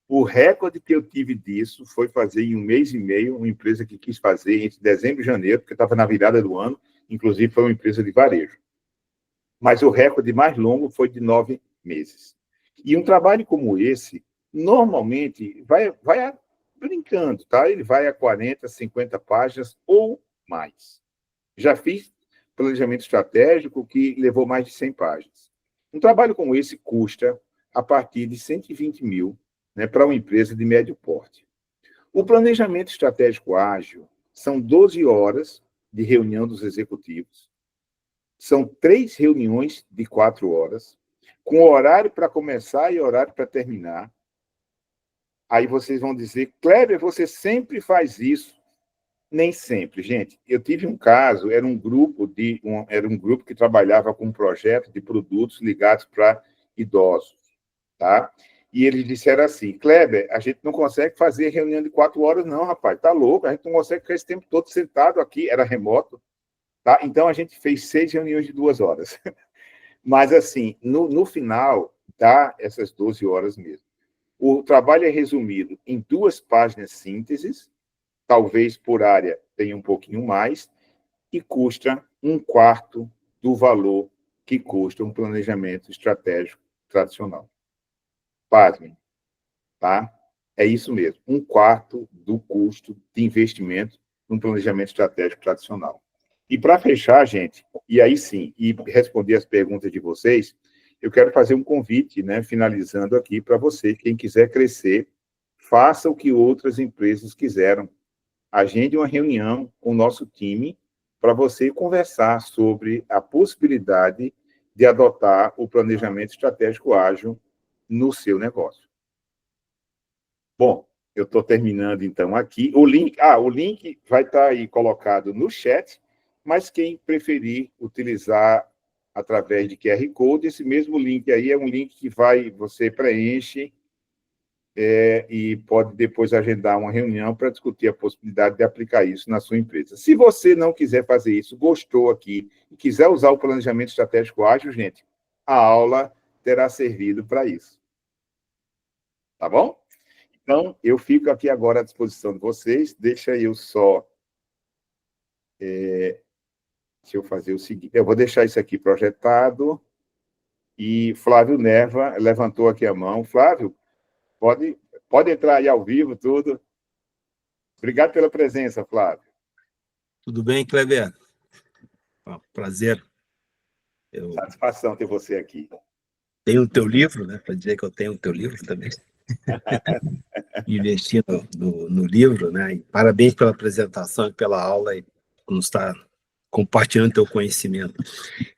O recorde que eu tive disso foi fazer em 1 mês e meio, uma empresa que quis fazer entre dezembro e janeiro, porque estava na virada do ano, inclusive foi uma empresa de varejo. Mas o recorde mais longo foi de 9 meses. E um trabalho como esse, normalmente, vai brincando, tá? Ele vai a 40, 50 páginas ou mais. Já fiz planejamento estratégico que levou mais de 100 páginas. Um trabalho como esse custa a partir de 120 mil, né, para uma empresa de médio porte. O planejamento estratégico ágil são 12 horas de reunião dos executivos, são 3 reuniões de 4 horas, com horário para começar e horário para terminar. Aí vocês vão dizer, Kleber, você sempre faz isso. Nem sempre, gente. Eu tive um caso, era um grupo que trabalhava com um projeto de produtos ligados para idosos, tá? E eles disseram assim, Kleber, a gente não consegue fazer reunião de 4 horas, não, rapaz, tá louco, a gente não consegue ficar esse tempo todo sentado aqui, era remoto, tá? Então, a gente fez 6 reuniões de 2 horas. Mas, assim, no final, dá essas 12 horas mesmo. O trabalho é resumido em 2 páginas sínteses, talvez por área tenha um pouquinho mais, e custa 1/4 do valor que custa um planejamento estratégico tradicional. Pasmem, tá? É isso mesmo, 1/4 do custo de investimento num planejamento estratégico tradicional. E para fechar, gente, e aí sim, e responder as perguntas de vocês, eu quero fazer um convite, né, finalizando aqui para você, quem quiser crescer, faça o que outras empresas quiseram. Agende uma reunião com o nosso time para você conversar sobre a possibilidade de adotar o planejamento estratégico ágil no seu negócio. Bom, eu estou terminando, então, aqui. O link vai estar aí colocado no chat, mas quem preferir utilizar através de QR Code, esse mesmo link aí é um link que você preenche e pode depois agendar uma reunião para discutir a possibilidade de aplicar isso na sua empresa. Se você não quiser fazer isso, gostou aqui e quiser usar o planejamento estratégico ágil, gente, a aula terá servido para isso. Tá bom? Então, eu fico aqui agora à disposição de vocês. Deixa eu só... deixa eu fazer o seguinte. Eu vou deixar isso aqui projetado. E Flávio Neva levantou aqui a mão. Flávio, pode entrar aí ao vivo, tudo. Obrigado pela presença, Flávio. Tudo bem, Kleber? Prazer. Satisfação ter você aqui. Tenho o teu livro, né? Para dizer que eu tenho o teu livro também. Investi no livro, né? E parabéns pela apresentação e pela aula e por nos estar compartilhando teu conhecimento.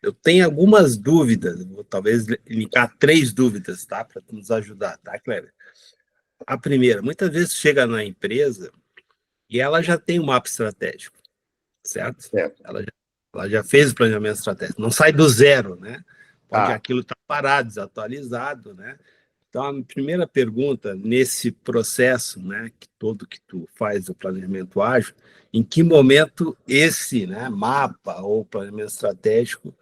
Eu tenho algumas dúvidas, vou talvez linkar 3 dúvidas, tá? Para nos ajudar, tá, Kleber? A primeira, muitas vezes chega na empresa e ela já tem um mapa estratégico, certo? Ela já fez o planejamento estratégico, não sai do zero, né? Pode aquilo estar parado, desatualizado, né? Então, a primeira pergunta, nesse processo, né, que tu faz o planejamento ágil, em que momento esse, né, mapa ou planejamento estratégico,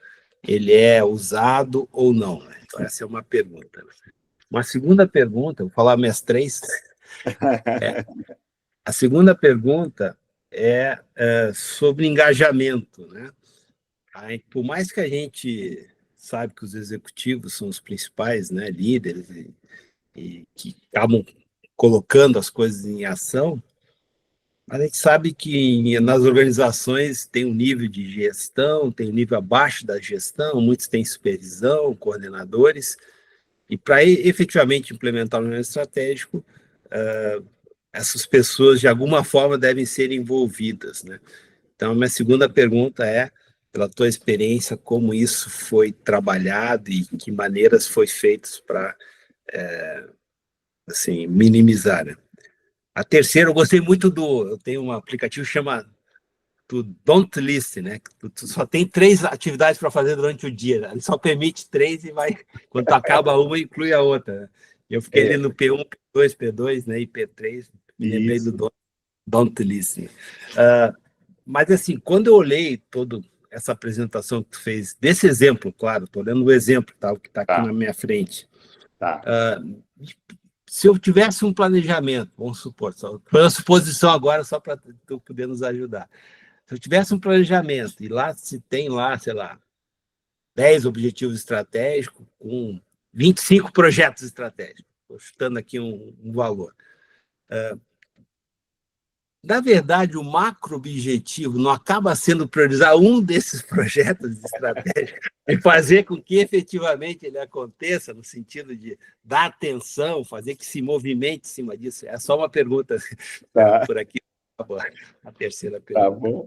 ele é usado ou não? Né? Então, essa é uma pergunta. Uma segunda pergunta, vou falar minhas três. A segunda pergunta é sobre engajamento, né? Aí, por mais que a gente sabe que os executivos são os principais, né, líderes e que acabam colocando as coisas em ação, mas a gente sabe que nas organizações tem um nível de gestão, tem um nível abaixo da gestão, muitos têm supervisão, coordenadores, e para efetivamente implementar um plano estratégico, essas pessoas de alguma forma devem ser envolvidas, né? Então, minha segunda pergunta é, pela tua experiência, como isso foi trabalhado e que maneiras foi feitas para assim, minimizar, né? A terceira, eu gostei muito eu tenho um aplicativo que chama Don't List, né? Tu só tem 3 atividades para fazer durante o dia, né? Ele só permite 3 e vai, quando tu acaba uma, inclui a outra, né? Eu fiquei ali no P1, P2, P2, né? E P3, me lembrei do Don't List. Mas, assim, quando eu olhei toda essa apresentação que tu fez, desse exemplo, claro, estou olhando o exemplo que está aqui na minha frente. Se eu tivesse um planejamento, vamos supor, foi uma suposição agora só para tu poder nos ajudar. Se eu tivesse um planejamento e lá se tem lá, sei lá, 10 objetivos estratégicos com 25 projetos estratégicos, estou chutando aqui um valor. Na verdade, o macro-objetivo não acaba sendo priorizar um desses projetos estratégicos e fazer com que efetivamente ele aconteça, no sentido de dar atenção, fazer que se movimente em cima disso. É só uma pergunta por aqui. A terceira pergunta. Tá bom,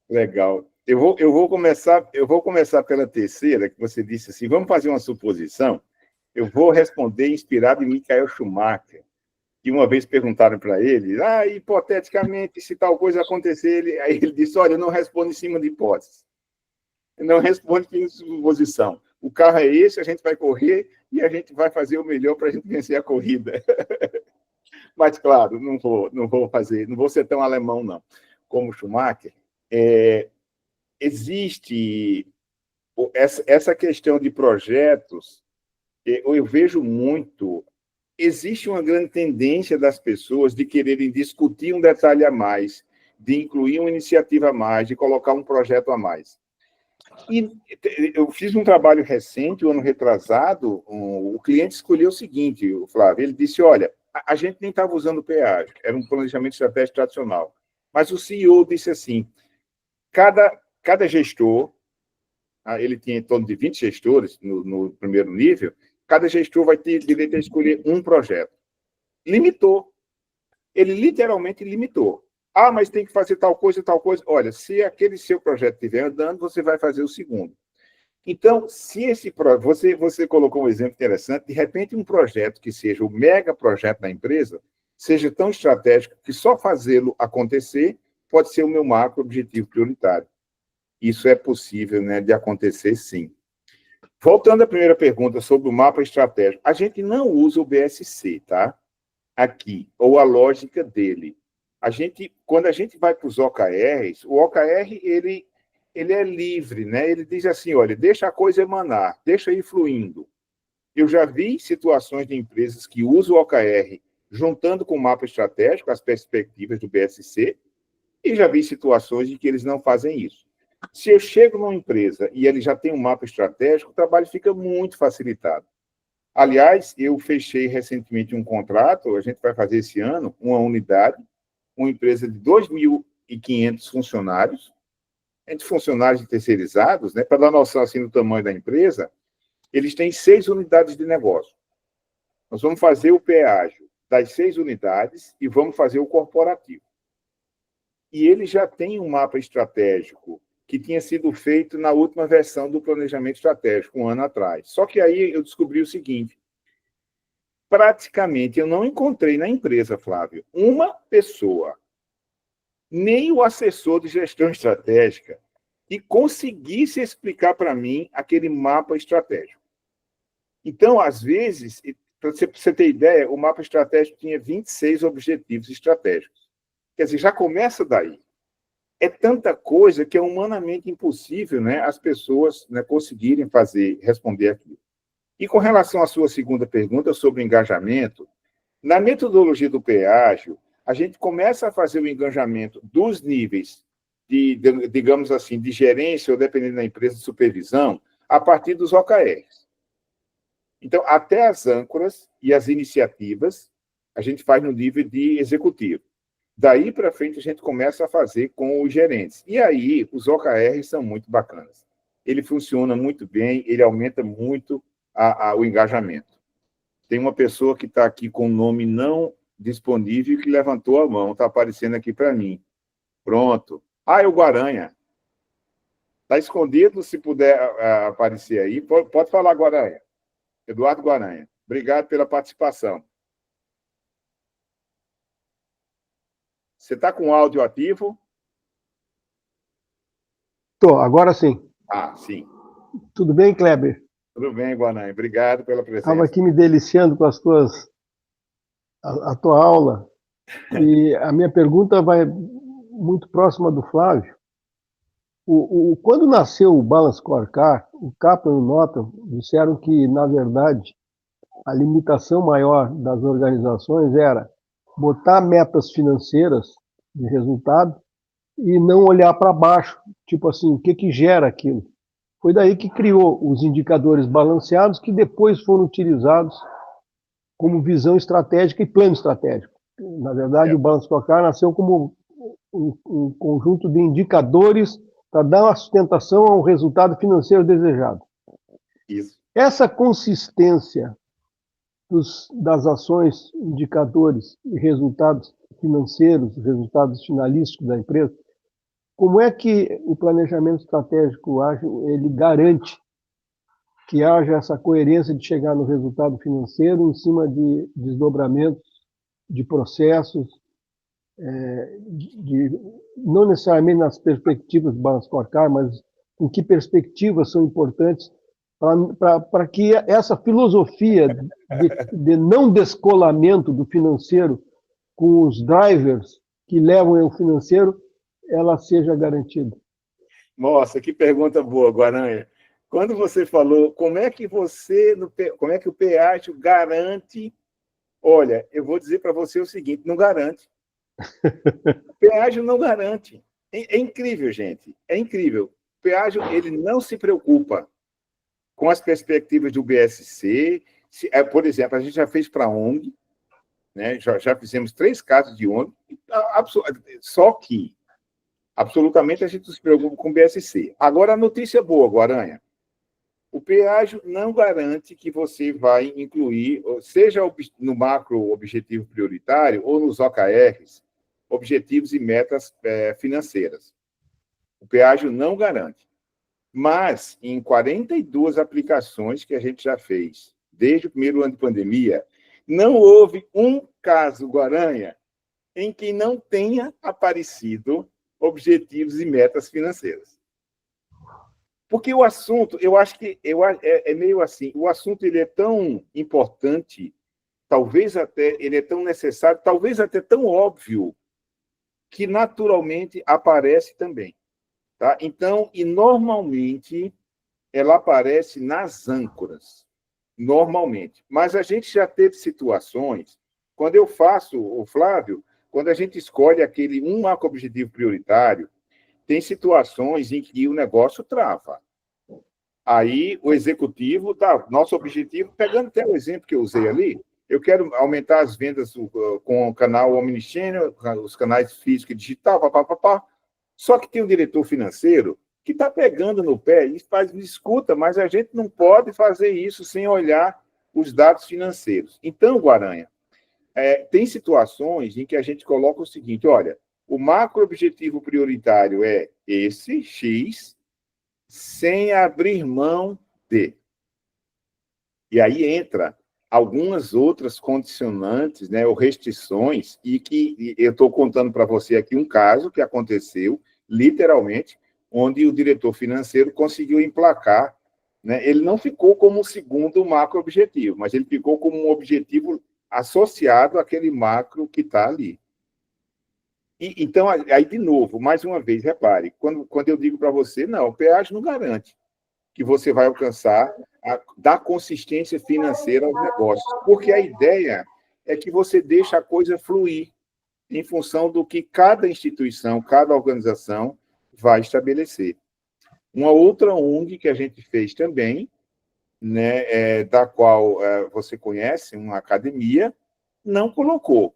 legal. Eu vou começar pela terceira, que você disse assim, vamos fazer uma suposição. Eu vou responder inspirado em Michael Schumacher, que uma vez perguntaram para ele, hipoteticamente, se tal coisa acontecer, aí ele disse, olha, não responde em cima de hipóteses. Não responde em suposição. O carro é esse, a gente vai correr e a gente vai fazer o melhor para a gente vencer a corrida. Mas, claro, não vou ser tão alemão, não. Como Schumacher, existe essa questão de projetos, eu vejo muito, existe uma grande tendência das pessoas de quererem discutir um detalhe a mais, de incluir uma iniciativa a mais, de colocar um projeto a mais. E eu fiz um trabalho recente, o ano retrasado, o cliente escolheu o seguinte, o Flávio, ele disse, olha, a gente nem estava usando peágio, era um planejamento estratégico tradicional, mas o CEO disse assim, cada gestor, ele tinha em torno de 20 gestores no primeiro nível, cada gestor vai ter direito a escolher um projeto. Limitou. Ele literalmente limitou. Mas tem que fazer tal coisa, tal coisa. Olha, se aquele seu projeto estiver andando, você vai fazer o segundo. Então, se você colocou um exemplo interessante, de repente um projeto que seja o mega projeto da empresa, seja tão estratégico que só fazê-lo acontecer pode ser o meu macro objetivo prioritário. Isso é possível, né, de acontecer, sim. Voltando à primeira pergunta sobre o mapa estratégico, a gente não usa o BSC, tá? Aqui, ou a lógica dele. Quando a gente vai para os OKRs, o OKR, ele é livre, né? Ele diz assim, olha, deixa a coisa emanar, deixa ir fluindo. Eu já vi situações de empresas que usam o OKR juntando com o mapa estratégico, as perspectivas do BSC, e já vi situações em que eles não fazem isso. Se eu chego numa empresa e ele já tem um mapa estratégico, o trabalho fica muito facilitado. Aliás, eu fechei recentemente um contrato, a gente vai fazer esse ano, uma unidade, uma empresa de 2.500 funcionários, entre funcionários e terceirizados, né, para dar noção assim, do tamanho da empresa, eles têm 6 unidades de negócio. Nós vamos fazer o peágio das 6 unidades e vamos fazer o corporativo. E ele já tem um mapa estratégico que tinha sido feito na última versão do planejamento estratégico, um ano atrás. Só que aí eu descobri o seguinte, praticamente eu não encontrei na empresa, Flávio, uma pessoa, nem o assessor de gestão estratégica, que conseguisse explicar para mim aquele mapa estratégico. Então, às vezes, para você ter ideia, o mapa estratégico tinha 26 objetivos estratégicos. Quer dizer, já começa daí. É tanta coisa que é humanamente impossível, né, as pessoas, né, conseguirem responder aquilo. E com relação à sua segunda pergunta sobre o engajamento, na metodologia do peágio, a gente começa a fazer o engajamento dos níveis digamos assim, de gerência ou, dependendo da empresa, de supervisão, a partir dos OKRs. Então, até as âncoras e as iniciativas, a gente faz no nível de executivo. Daí para frente, a gente começa a fazer com os gerentes. E aí, os OKRs são muito bacanas. Ele funciona muito bem, ele aumenta muito o engajamento. Tem uma pessoa que está aqui com o nome não disponível que levantou a mão, está aparecendo aqui para mim. Pronto. É o Guaranha. Está escondido, se puder aparecer aí. Pode falar, Guaranha. Eduardo Guaranha. Obrigado pela participação. Você está com o áudio ativo? Estou, agora sim. Sim. Tudo bem, Kleber? Tudo bem, Guaranha. Obrigado pela presença. Estava aqui me deliciando com a tua aula. E a minha pergunta vai muito próxima do Flávio. Quando nasceu o Balance Scorecard, o Kaplan e o Norton disseram que, na verdade, a limitação maior das organizações era botar metas financeiras de resultado e não olhar para baixo, tipo assim, o que gera aquilo. Foi daí que criou os indicadores balanceados, que depois foram utilizados como visão estratégica e plano estratégico. Na verdade, o Balance Scorecard nasceu como um conjunto de indicadores para dar uma sustentação ao resultado financeiro desejado. Isso. Essa consistência das ações, indicadores e resultados financeiros, resultados finalísticos da empresa, como é que o planejamento estratégico ágil ele garante que haja essa coerência de chegar no resultado financeiro em cima de desdobramentos, de processos, não necessariamente nas perspectivas do Balance Scorecard, mas em que perspectivas são importantes para que essa filosofia de não descolamento do financeiro com os drivers que levam ao financeiro, ela seja garantida. Nossa, que pergunta boa, Guaranha. Quando você falou, como é que o peágio garante? Olha, eu vou dizer para você o seguinte, não garante. O peágio não garante. É incrível, gente. É incrível. O peágio, ele não se preocupa com as perspectivas do BSC. Por exemplo, a gente já fez para a ONG, né? Já fizemos 3 casos de ONG, só que, absolutamente, a gente não se preocupa com o BSC. Agora, a notícia boa, Guaranha. O peágio não garante que você vai incluir, seja no macro objetivo prioritário ou nos OKRs, objetivos e metas financeiras. O peágio não garante. Mas, em 42 aplicações que a gente já fez, desde o primeiro ano de pandemia, não houve um caso, Guaranha, em que não tenha aparecido objetivos e metas financeiras. Porque o assunto, eu acho que é meio assim, o assunto ele é tão importante, talvez até, ele é tão necessário, talvez até tão óbvio, que naturalmente aparece também. Tá? Então, e normalmente, ela aparece nas âncoras, normalmente. Mas a gente já teve situações, quando eu faço, o Flávio, quando a gente escolhe um macro objetivo prioritário, tem situações em que o negócio trava. Aí, o executivo dá nosso objetivo, pegando até o exemplo que eu usei ali, eu quero aumentar as vendas com o canal Omnichannel, os canais físico e digital, Só que tem um diretor financeiro que está pegando no pé e escuta, mas a gente não pode fazer isso sem olhar os dados financeiros. Então, Guaranha, tem situações em que a gente coloca o seguinte, olha, o macro objetivo prioritário é esse, X, sem abrir mão de. E aí entra algumas outras condicionantes, né, ou restrições, e eu estou contando para você aqui um caso que aconteceu, literalmente, onde o diretor financeiro conseguiu emplacar, né, ele não ficou como o segundo macro objetivo, mas ele ficou como um objetivo associado àquele macro que está ali. Então, aí, de novo, mais uma vez, repare, quando eu digo para você, não, o peágio não garante que você vai alcançar dar consistência financeira aos negócios, porque a ideia é que você deixa a coisa fluir em função do que cada instituição, cada organização vai estabelecer. Uma outra ONG que a gente fez também, né, da qual você conhece, uma academia, não colocou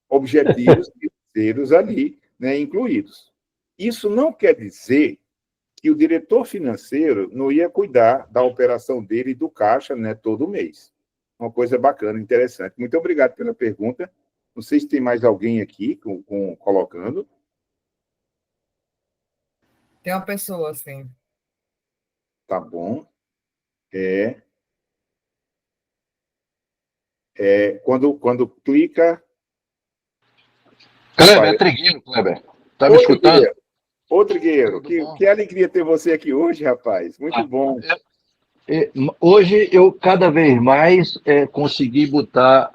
objetivos financeiros ali, né, incluídos. Isso não quer dizer que o diretor financeiro não ia cuidar da operação dele e do caixa, né, todo mês. Uma coisa bacana, interessante. Muito obrigado pela pergunta. Não sei se tem mais alguém aqui colocando. Tem uma pessoa, sim. Tá bom. Quando clica... Kleber, é Trigueiro, Kleber. Tá me escutando? Ô, Trigueiro, que alegria ter você aqui hoje, rapaz. Muito bom. Hoje eu, cada vez mais, consegui botar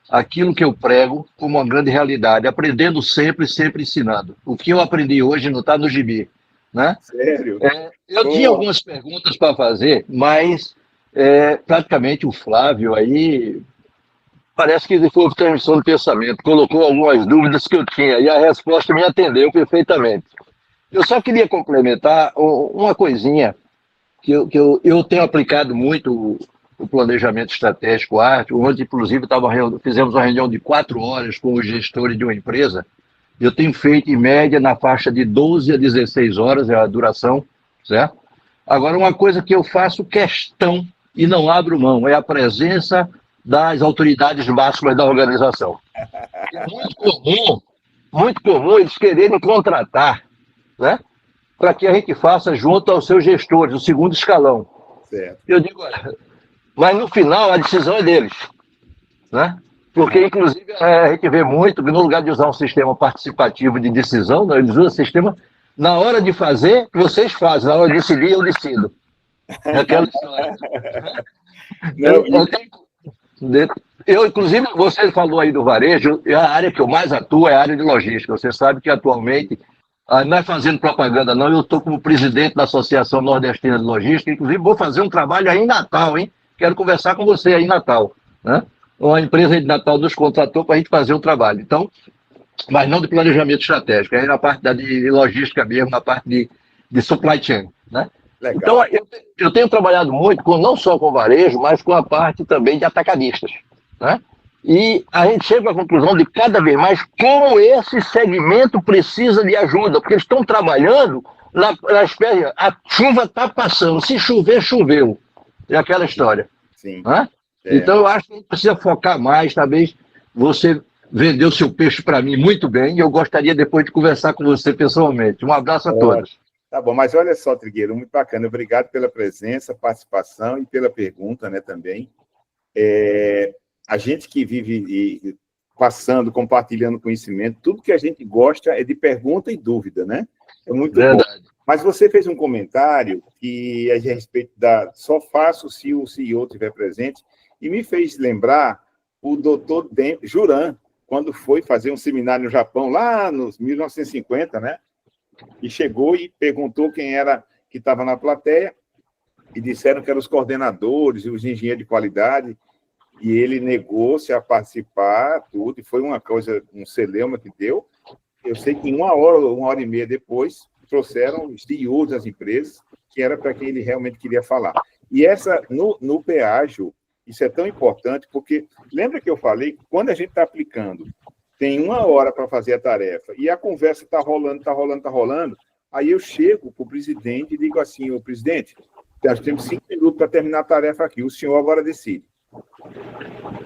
aquilo que eu prego como uma grande realidade, aprendendo sempre, sempre ensinando. O que eu aprendi hoje não está no gibi, né? Sério? Eu tinha algumas perguntas para fazer, mas praticamente o Flávio aí... Parece que ele foi por transmissão do pensamento, colocou algumas dúvidas que eu tinha, e a resposta me atendeu perfeitamente. Eu só queria complementar uma coisinha, que eu tenho aplicado muito o planejamento estratégico arte, onde, inclusive, fizemos uma reunião de 4 horas com os gestores de uma empresa. Eu tenho feito, em média, na faixa de 12 a 16 horas, é a duração, certo? Agora, uma coisa que eu faço questão e não abro mão, é a presença das autoridades máximas da organização. É muito comum eles quererem contratar, né, para que a gente faça junto aos seus gestores, o segundo escalão. Certo. Eu digo, mas no final a decisão é deles, né? Porque, inclusive, a gente vê muito que no lugar de usar um sistema participativo de decisão, né, eles usam o sistema, na hora de fazer, vocês fazem, na hora de decidir, eu decido. É aquela história. Eu, inclusive, você falou aí do varejo, a área que eu mais atuo é a área de logística. Você sabe que atualmente, não é fazendo propaganda não, eu estou como presidente da Associação Nordestina de Logística, inclusive vou fazer um trabalho aí em Natal, hein? Quero conversar com você aí em Natal, né? Uma empresa aí de Natal nos contratou para a gente fazer um trabalho. Então, mas não de planejamento estratégico, é na parte de logística mesmo, na parte de supply chain, né? Legal. Então, eu tenho trabalhado muito, não só com varejo, mas com a parte também de atacadistas, né? E a gente chega à conclusão de cada vez mais como esse segmento precisa de ajuda, porque eles estão trabalhando na espécie, a chuva está passando, se chover, choveu. É aquela história. Sim. Né? Então, eu acho que a gente precisa focar mais, talvez você vendeu o seu peixe para mim muito bem, e eu gostaria depois de conversar com você pessoalmente. Um abraço a todos. Tá bom, mas olha só, Trigueiro, muito bacana. Obrigado pela presença, participação e pela pergunta, né, também. A gente que vive passando, compartilhando conhecimento, tudo que a gente gosta é de pergunta e dúvida, né? É muito Verdade. bom. Mas você fez um comentário que a respeito só faço se o CEO estiver presente, e me fez lembrar o doutor Juran, quando foi fazer um seminário no Japão, lá nos 1950, né? E chegou e perguntou quem era que estava na plateia, e disseram que eram os coordenadores e os engenheiros de qualidade, e ele negou-se a participar, tudo, e foi uma coisa, um celeuma que deu. Eu sei que uma hora e meia depois, trouxeram os CEOs das empresas, que era para quem ele realmente queria falar. E no peágio, isso é tão importante, porque lembra que eu falei que quando a gente está aplicando, tem 1 hora para fazer a tarefa, e a conversa está rolando, aí eu chego para o presidente e digo assim: ô presidente, nós temos 5 minutos para terminar a tarefa aqui, o senhor agora decide.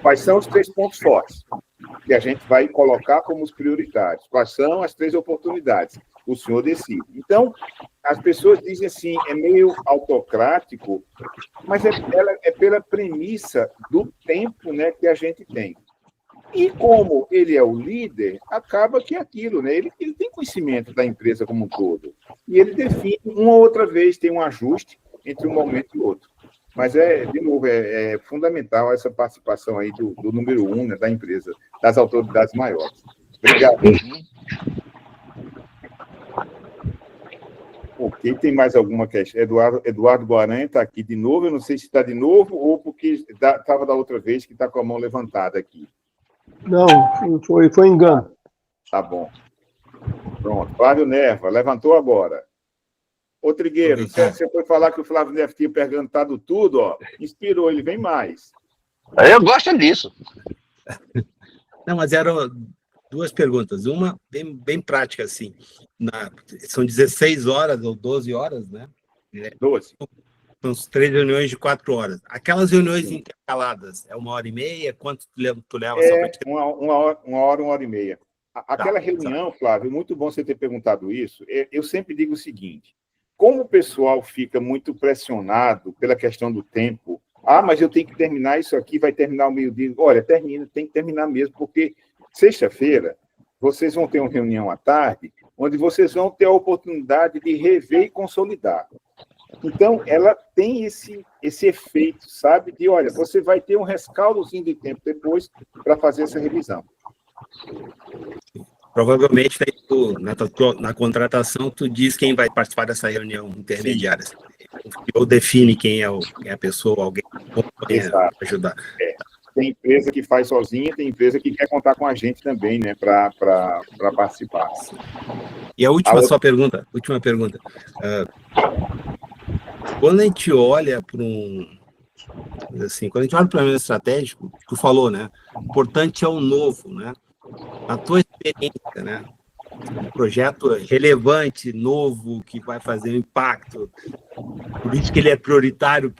Quais são os 3 pontos fortes que a gente vai colocar como os prioritários? Quais são as 3 oportunidades? O senhor decide. Então, as pessoas dizem assim, é meio autocrático, mas é pela premissa do tempo, né, que a gente tem. E como ele é o líder, acaba que é aquilo, né? Ele tem conhecimento da empresa como um todo. E ele define, uma ou outra vez, tem um ajuste entre um momento e outro. Mas, de novo, é fundamental essa participação aí do número 1, né, da empresa, das autoridades maiores. Obrigado. Ok, tem mais alguma questão? Eduardo Guaranha está aqui de novo, eu não sei se está de novo ou porque estava da outra vez que está com a mão levantada aqui. Não, foi engano. Tá bom. Pronto. Flávio Nerva, levantou agora. Ô, Trigueiro, você foi falar que o Flávio Nerva tinha perguntado tudo, ó. Inspirou, ele vem mais. Eu gosto disso. Não, mas eram duas perguntas. Uma bem prática, assim. São 16 horas ou 12 horas, né? 12. São 3 reuniões de 4 horas. Aquelas reuniões intercaladas, é 1h30? Quanto tu leva só para uma hora e meia. Aquela reunião, Flávio, muito bom você ter perguntado isso. Eu sempre digo o seguinte, como o pessoal fica muito pressionado pela questão do tempo, mas eu tenho que terminar isso aqui, vai terminar ao meio-dia. Olha, termina, tem que terminar mesmo, porque sexta-feira vocês vão ter uma reunião à tarde, onde vocês vão ter a oportunidade de rever e consolidar. Então, ela tem esse efeito, sabe? De, olha, você vai ter um rescaldozinho de tempo depois para fazer essa revisão. Provavelmente, na contratação, tu diz quem vai participar dessa reunião intermediária. Sim. Ou define quem é a pessoa, alguém que pode ajudar. Tem empresa que faz sozinha, tem empresa que quer contar com a gente também, né, para participar. E a última pergunta. Quando a gente olha para quando a gente olha para o plano estratégico, tu falou, né? O importante é o novo, né? A tua experiência, né? Um projeto relevante, novo, que vai fazer um impacto. Por isso que ele é prioritário,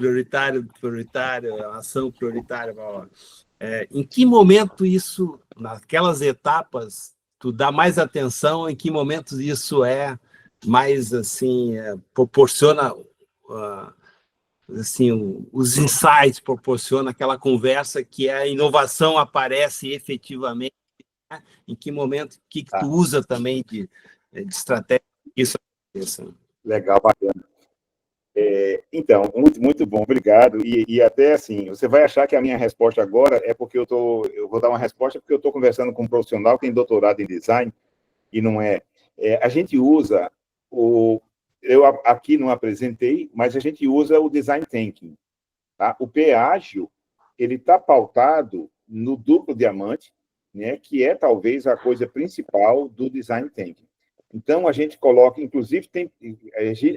a ação prioritária. Em que momento isso, naquelas etapas, tu dá mais atenção? Em que momentos isso é mais, assim, proporciona, assim, os insights, proporciona aquela conversa que a inovação aparece efetivamente? Em que momento, que tu usa também de estratégia? Isso aconteça. Legal, bacana. Então, muito bom, obrigado. E até assim, você vai achar que a minha resposta agora é porque eu vou dar uma resposta porque eu estou conversando com um profissional que tem doutorado em design, e não é. A gente usa eu aqui não apresentei, mas a gente usa o design thinking. Tá? O P-ágil, ele está pautado no duplo diamante, né, que é talvez a coisa principal do design thinking. Então, a gente coloca, inclusive,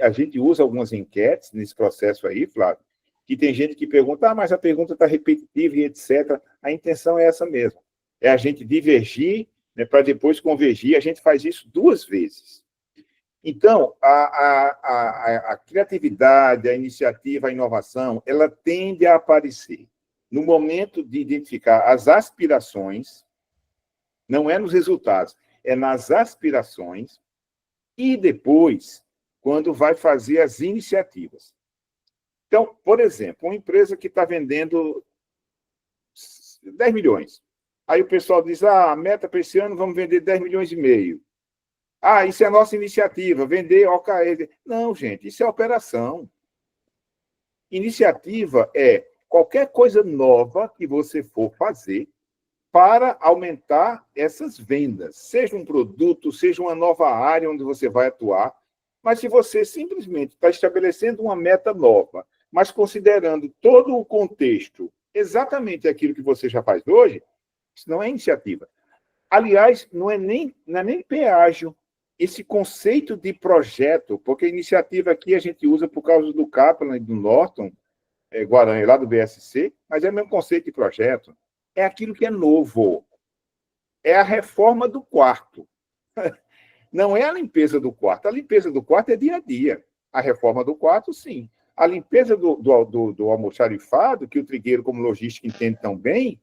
a gente usa algumas enquetes nesse processo aí, Flávio, que tem gente que pergunta, mas a pergunta está repetitiva e etc. A intenção é essa mesmo. É a gente divergir, né, para depois convergir. A gente faz isso 2 vezes. Então, a criatividade, a iniciativa, a inovação, ela tende a aparecer no momento de identificar as aspirações, não é nos resultados, é nas aspirações, e depois, quando vai fazer as iniciativas. Então, por exemplo, uma empresa que está vendendo 10 milhões. Aí o pessoal diz, a meta para esse ano, vamos vender 10 milhões e meio. Isso é a nossa iniciativa, vender OKR. Não, gente, isso é operação. Iniciativa é qualquer coisa nova que você for fazer para aumentar essas vendas, seja um produto, seja uma nova área onde você vai atuar, mas se você simplesmente está estabelecendo uma meta nova, mas considerando todo o contexto, exatamente aquilo que você já faz hoje, isso não é iniciativa. Aliás, não é nem P-ágil, esse conceito de projeto, porque a iniciativa aqui a gente usa por causa do Kaplan e do Norton, Guaranha, lá do BSC, mas é o mesmo conceito de projeto. É aquilo que é novo. É a reforma do quarto. Não é a limpeza do quarto. A limpeza do quarto é dia a dia. A reforma do quarto, sim. A limpeza do almoxarifado, que o Trigueiro, como logística, entende tão bem,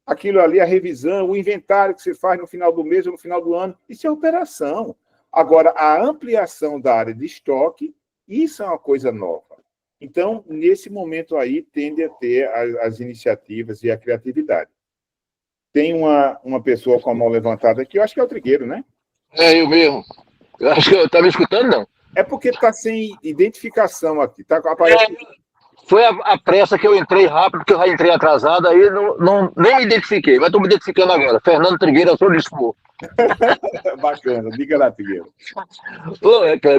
aquilo ali, a revisão, o inventário que você faz no final do mês ou no final do ano, isso é operação. Agora, a ampliação da área de estoque, isso é uma coisa nova. Então, nesse momento aí, tende a ter as iniciativas e a criatividade. Tem uma pessoa com a mão levantada aqui, eu acho que é o Trigueiro, né? É eu mesmo. Eu acho que eu estava me escutando, não. É porque está sem identificação aqui. Tá, aparece... Foi a pressa que eu entrei rápido, porque eu já entrei atrasado, aí nem me identifiquei, mas estou me identificando agora. Fernando Trigueira, sou de Lisboa. Bacana, diga lá, Figueiredo.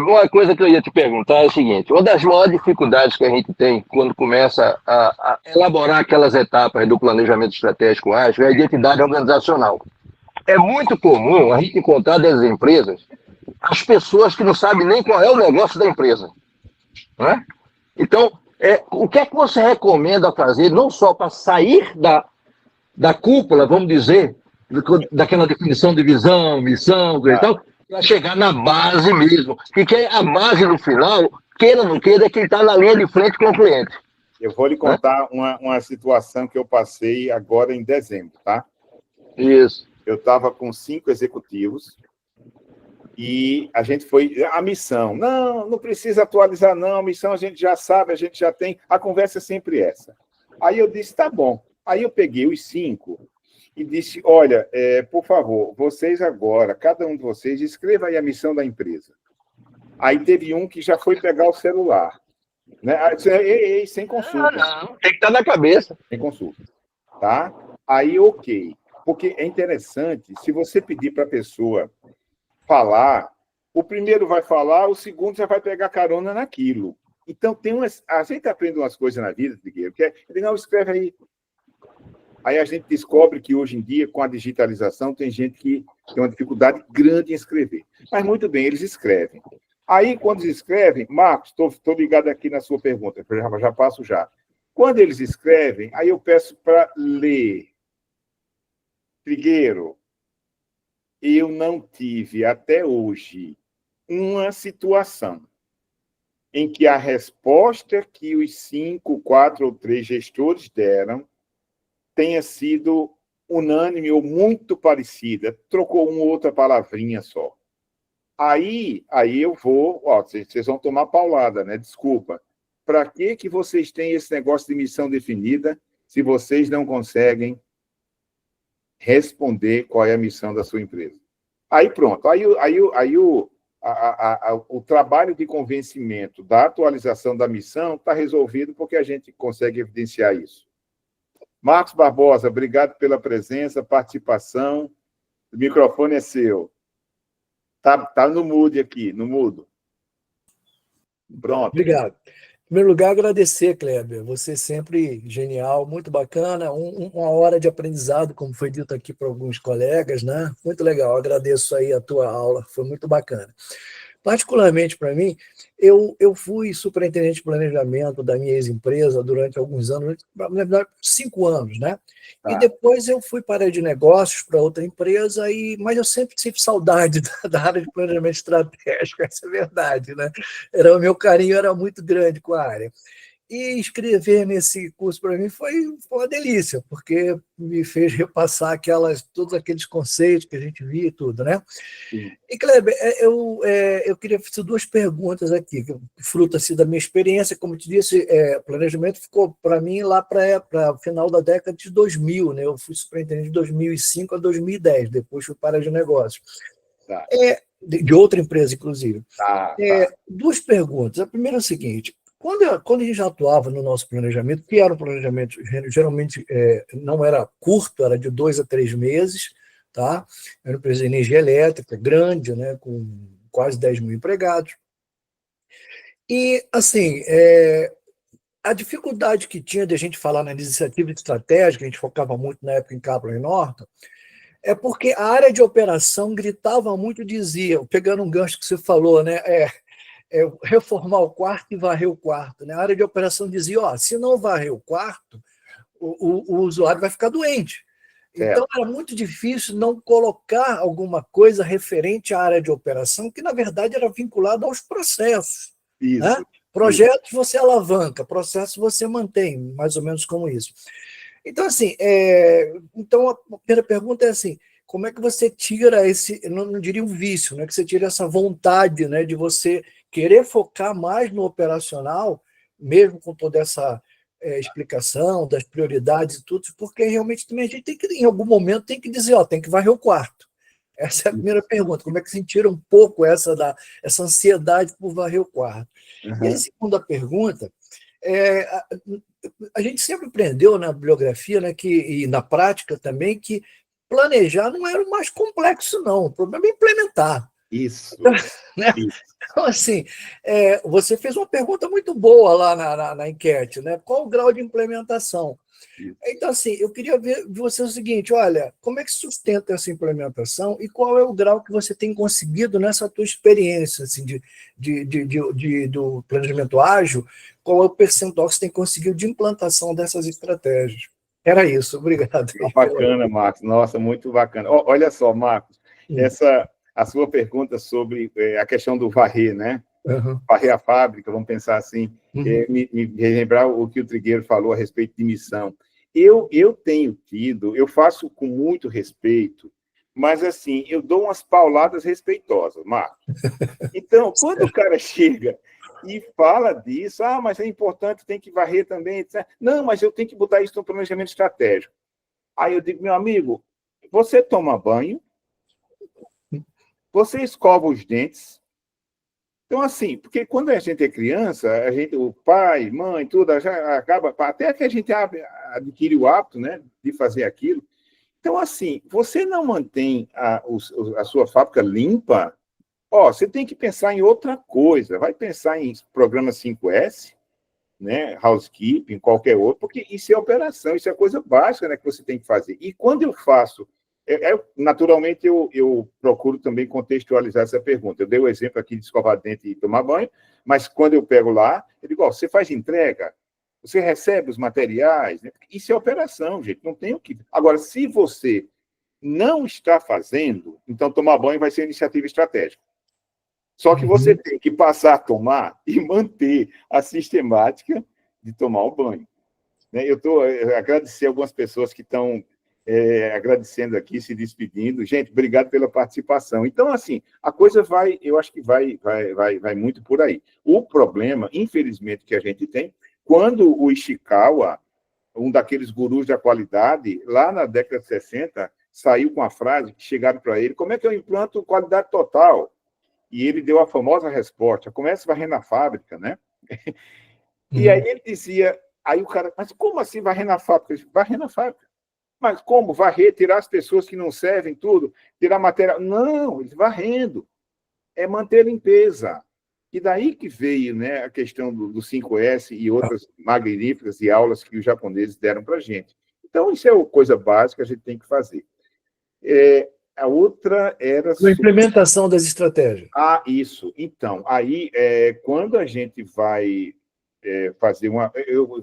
Uma coisa que eu ia te perguntar é o seguinte: uma das maiores dificuldades que a gente tem quando começa a elaborar aquelas etapas do planejamento estratégico ágil é a identidade organizacional. É muito comum a gente encontrar das empresas as pessoas que não sabem nem qual é o negócio da empresa, não é? Então, o que é que você recomenda fazer, não só para sair da cúpula, vamos dizer, daquela definição de visão, missão e tal, para chegar na base mesmo? Que é a base no final, queira ou não queira, é quem está na linha de frente com o cliente. Eu vou lhe contar uma situação que eu passei agora em dezembro, tá? Isso. Eu estava com 5 executivos e a gente foi... A missão, não precisa atualizar, não. A missão a gente já sabe, a gente já tem. A conversa é sempre essa. Aí eu disse, tá bom. Aí eu peguei os 5 e disse, olha, por favor, vocês agora, cada um de vocês, escreva aí a missão da empresa. Aí teve um que já foi pegar o celular. Né? Ei, sem consulta. Não, tem que estar na cabeça. Sem consulta. Tá? Aí, ok. Porque é interessante, se você pedir para a pessoa falar, o primeiro vai falar, o segundo já vai pegar carona naquilo. Então, a gente aprende umas coisas na vida, Figueiredo, que ele não escreve aí. Aí a gente descobre que hoje em dia, com a digitalização, tem gente que tem uma dificuldade grande em escrever. Mas muito bem, eles escrevem. Aí, quando eles escrevem, Marcos, estou ligado aqui na sua pergunta, já passo já. Quando eles escrevem, aí eu peço para ler. Trigueiro, eu não tive até hoje uma situação em que a resposta que os 5, 4 ou 3 gestores deram tenha sido unânime ou muito parecida, trocou uma ou outra palavrinha só. Aí eu vou... vocês vão tomar paulada, né? Desculpa. Para que vocês têm esse negócio de missão definida se vocês não conseguem responder qual é a missão da sua empresa? Aí pronto. Aí o trabalho de convencimento da atualização da missão está resolvido porque a gente consegue evidenciar isso. Marcos Barbosa, obrigado pela presença, participação. O microfone é seu. Tá no mudo aqui, no mudo. Pronto. Obrigado. Em primeiro lugar, agradecer, Kleber. Você sempre genial, muito bacana, uma hora de aprendizado, como foi dito aqui por alguns colegas, né? Muito legal, agradeço aí a tua aula, foi muito bacana. Particularmente para mim, eu fui superintendente de planejamento da minha ex-empresa durante alguns anos, na verdade, 5 anos, né? E depois eu fui para a área de negócios, para outra empresa, mas eu sempre tive saudade da área de planejamento estratégico, essa é a verdade, né? O meu carinho era muito grande com a área. E escrever nesse curso para mim foi uma delícia, porque me fez repassar todos aqueles conceitos que a gente via e tudo, né? Sim. E, Kleber, eu queria fazer 2 perguntas aqui, fruto assim, da minha experiência. Como eu te disse, planejamento ficou para mim lá para o final da década de 2000, né? Eu fui superintendente de 2005 a 2010, depois fui para a área de negócios. Tá. De outra empresa, inclusive. Tá. 2 perguntas. A primeira é a seguinte: quando a gente já atuava no nosso planejamento, que era um planejamento, geralmente não era curto, era de 2 a 3 meses, tá? Era uma empresa de energia elétrica, grande, né? Com quase 10 mil empregados. E, assim, a dificuldade que tinha de a gente falar na iniciativa estratégica, a gente focava muito na época em Kaplan e Norton, é porque a área de operação gritava muito, dizia, pegando um gancho que você falou, né? Reformar o quarto e varrer o quarto, né? A área de operação dizia, se não varrer o quarto, o usuário vai ficar doente. Então, era muito difícil não colocar alguma coisa referente à área de operação, que, na verdade, era vinculada aos processos. Isso. Né? Projetos você alavanca, processos você mantém, mais ou menos como isso. Então, assim, então a primeira pergunta é assim: como é que você tira esse, não diria um vício, né? Que você tira essa vontade, né, de você querer focar mais no operacional, mesmo com toda essa explicação das prioridades e tudo, porque realmente também a gente tem que, em algum momento, tem que dizer, tem que varrer o quarto. Essa é a primeira pergunta: como é que se tira um pouco essa ansiedade por varrer o quarto? Uhum. E a segunda pergunta A gente sempre aprendeu na bibliografia, né, e na prática também, que planejar não era o mais complexo, não. O problema é implementar. Isso. Né? Então, assim, você fez uma pergunta muito boa lá na enquete, né? Qual o grau de implementação? Então, assim, eu queria ver de você o seguinte, olha, como é que sustenta essa implementação e qual é o grau que você tem conseguido nessa tua experiência assim, do planejamento ágil, qual é o percentual que você tem conseguido de implantação dessas estratégias? Era isso, obrigado. Bacana, Marcos. Nossa, muito bacana. Olha só, Marcos, a sua pergunta sobre a questão do varrer, né? Uhum. Varrer a fábrica, vamos pensar assim, me relembrar o que o Trigueiro falou a respeito de missão. Eu faço com muito respeito, mas assim, eu dou umas pauladas respeitosas, Marcos. Então, quando o cara chega e fala disso, mas é importante, tem que varrer também, etc. Não, mas eu tenho que botar isso no planejamento estratégico. Aí eu digo, meu amigo, você toma banho, você escova os dentes. Então, assim, porque quando a gente é criança, o pai, mãe, tudo, já acaba, até que a gente adquire o hábito, né, de fazer aquilo. Então, assim, você não mantém a sua fábrica limpa, você tem que pensar em outra coisa. Vai pensar em programa 5S, né, housekeeping, qualquer outro, porque isso é operação, isso é coisa básica, né, que você tem que fazer. E quando eu faço, naturalmente eu procuro também contextualizar essa pergunta. Eu dei o exemplo aqui de escovar dente e tomar banho, mas quando eu pego lá, eu digo, você faz entrega, você recebe os materiais, né? Isso é operação, gente, não tem o que... Agora, se você não está fazendo, então tomar banho vai ser iniciativa estratégica. Só que você tem que passar a tomar e manter a sistemática de tomar o banho. Eu estou agradecer algumas pessoas que estão agradecendo aqui, se despedindo. Gente, obrigado pela participação. Então, assim, a coisa vai, eu acho que vai muito por aí. O problema, infelizmente, que a gente tem, quando o Ishikawa, um daqueles gurus da qualidade, lá na década de 60, saiu com a frase que chegaram para ele, como é que eu implanto qualidade total? E ele deu a famosa resposta, começa varrendo a fábrica, né? E aí ele dizia, aí o cara, mas como assim varrer na fábrica? Varrer na fábrica. Mas como? Varrer, tirar as pessoas que não servem, tudo, tirar matéria. Não, ele varrendo. É manter a limpeza. E daí que veio, né, a questão do 5S e outras magníficas e aulas que os japoneses deram para a gente. Então, isso é coisa básica que a gente tem que fazer. A outra era... A implementação das estratégias. Isso. Então, aí, quando a gente vai fazer uma...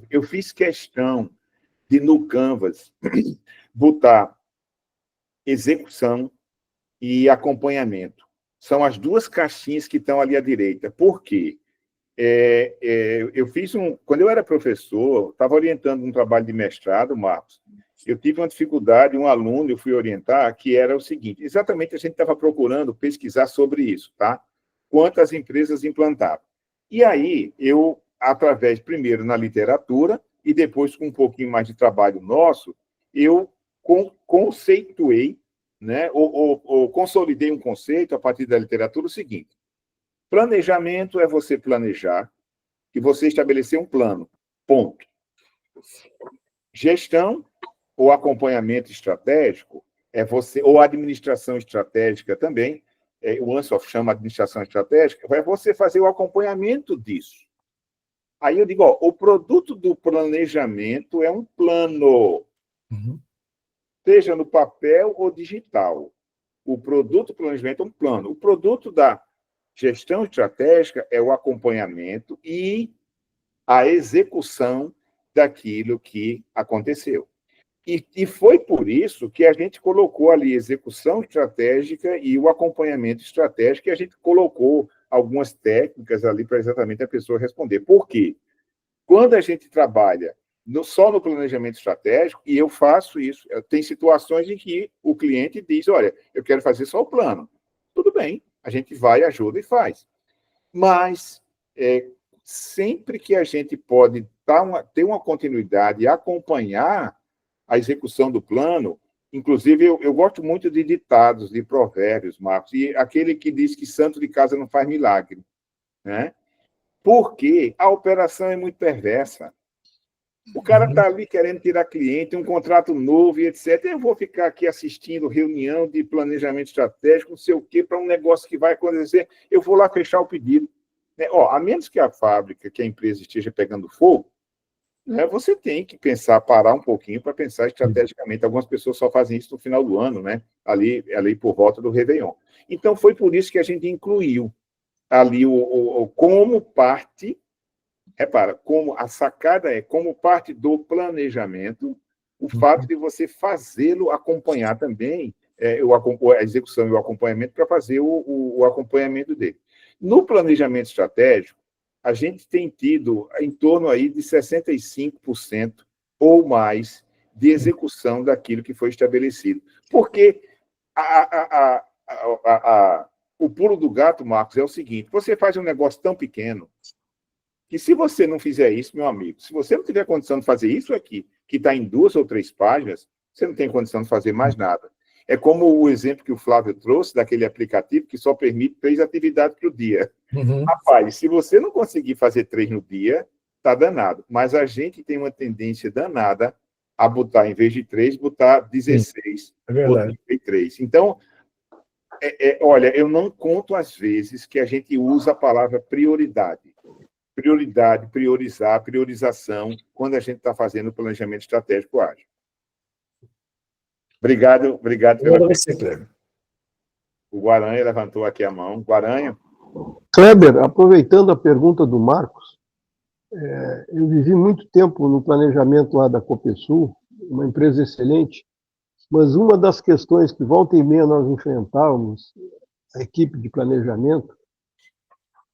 Eu fiz questão de, no Canvas, botar execução e acompanhamento. São as duas caixinhas que estão ali à direita. Por quê? Eu fiz quando eu era professor, estava orientando um trabalho de mestrado, Marcos, eu tive uma dificuldade, um aluno, eu fui orientar, que era o seguinte, exatamente a gente estava procurando pesquisar sobre isso, tá? Quantas empresas implantavam. E aí, eu, através, primeiro, na literatura, e depois, com um pouquinho mais de trabalho nosso, eu conceituei, né, ou consolidei um conceito, a partir da literatura, o seguinte, planejamento é você planejar e você estabelecer um plano, ponto. Gestão ou acompanhamento estratégico é você, ou administração estratégica também, o Ansoff chama administração estratégica, é você fazer o acompanhamento disso. Aí eu digo, o produto do planejamento é um plano, seja no papel ou digital. O produto do planejamento é um plano. O produto da gestão estratégica é o acompanhamento e a execução daquilo que aconteceu. E foi por isso que a gente colocou ali execução estratégica e o acompanhamento estratégico, e a gente colocou algumas técnicas ali para exatamente a pessoa responder. Por quê? Quando a gente trabalha só no planejamento estratégico, e eu faço isso, tem situações em que o cliente diz, olha, eu quero fazer só o plano. Tudo bem, a gente vai, ajuda e faz. Mas sempre que a gente pode ter uma continuidade e acompanhar a execução do plano, inclusive eu gosto muito de ditados, de provérbios, Marcos, e aquele que diz que santo de casa não faz milagre, né? Porque a operação é muito perversa. O cara está ali querendo tirar cliente, um contrato novo e etc. Eu vou ficar aqui assistindo reunião de planejamento estratégico, não sei o quê, para um negócio que vai acontecer. Eu vou lá fechar o pedido. A menos que a fábrica, que a empresa esteja pegando fogo, você tem que parar um pouquinho para pensar estrategicamente. Algumas pessoas só fazem isso no final do ano, né? Ali por volta do Réveillon. Então, foi por isso que a gente incluiu ali como parte. Repara, como a sacada é, como parte do planejamento, o fato de você fazê-lo acompanhar também a execução e o acompanhamento para fazer o acompanhamento dele. No planejamento estratégico, a gente tem tido em torno aí de 65% ou mais de execução daquilo que foi estabelecido. Porque o pulo do gato, Marcos, é o seguinte: você faz um negócio tão pequeno que, se você não fizer isso, meu amigo, se você não tiver condição de fazer isso aqui, que está em 2 ou 3 páginas, você não tem condição de fazer mais nada. É como o exemplo que o Flávio trouxe, daquele aplicativo que só permite 3 atividades por dia. Rapaz, se você não conseguir fazer 3 no dia, está danado. Mas a gente tem uma tendência danada a botar, em vez de 3, botar 16 ou 33. Então, olha, eu não conto as vezes que a gente usa a palavra prioridade. Prioridade, priorizar, priorização, quando a gente está fazendo o planejamento estratégico ágil. Obrigado pela pergunta. O Guaranha levantou aqui a mão. Guaranha? Kleber, aproveitando a pergunta do Marcos, eu vivi muito tempo no planejamento lá da Copesul, uma empresa excelente, mas uma das questões que volta e meia nós enfrentávamos, a equipe de planejamento,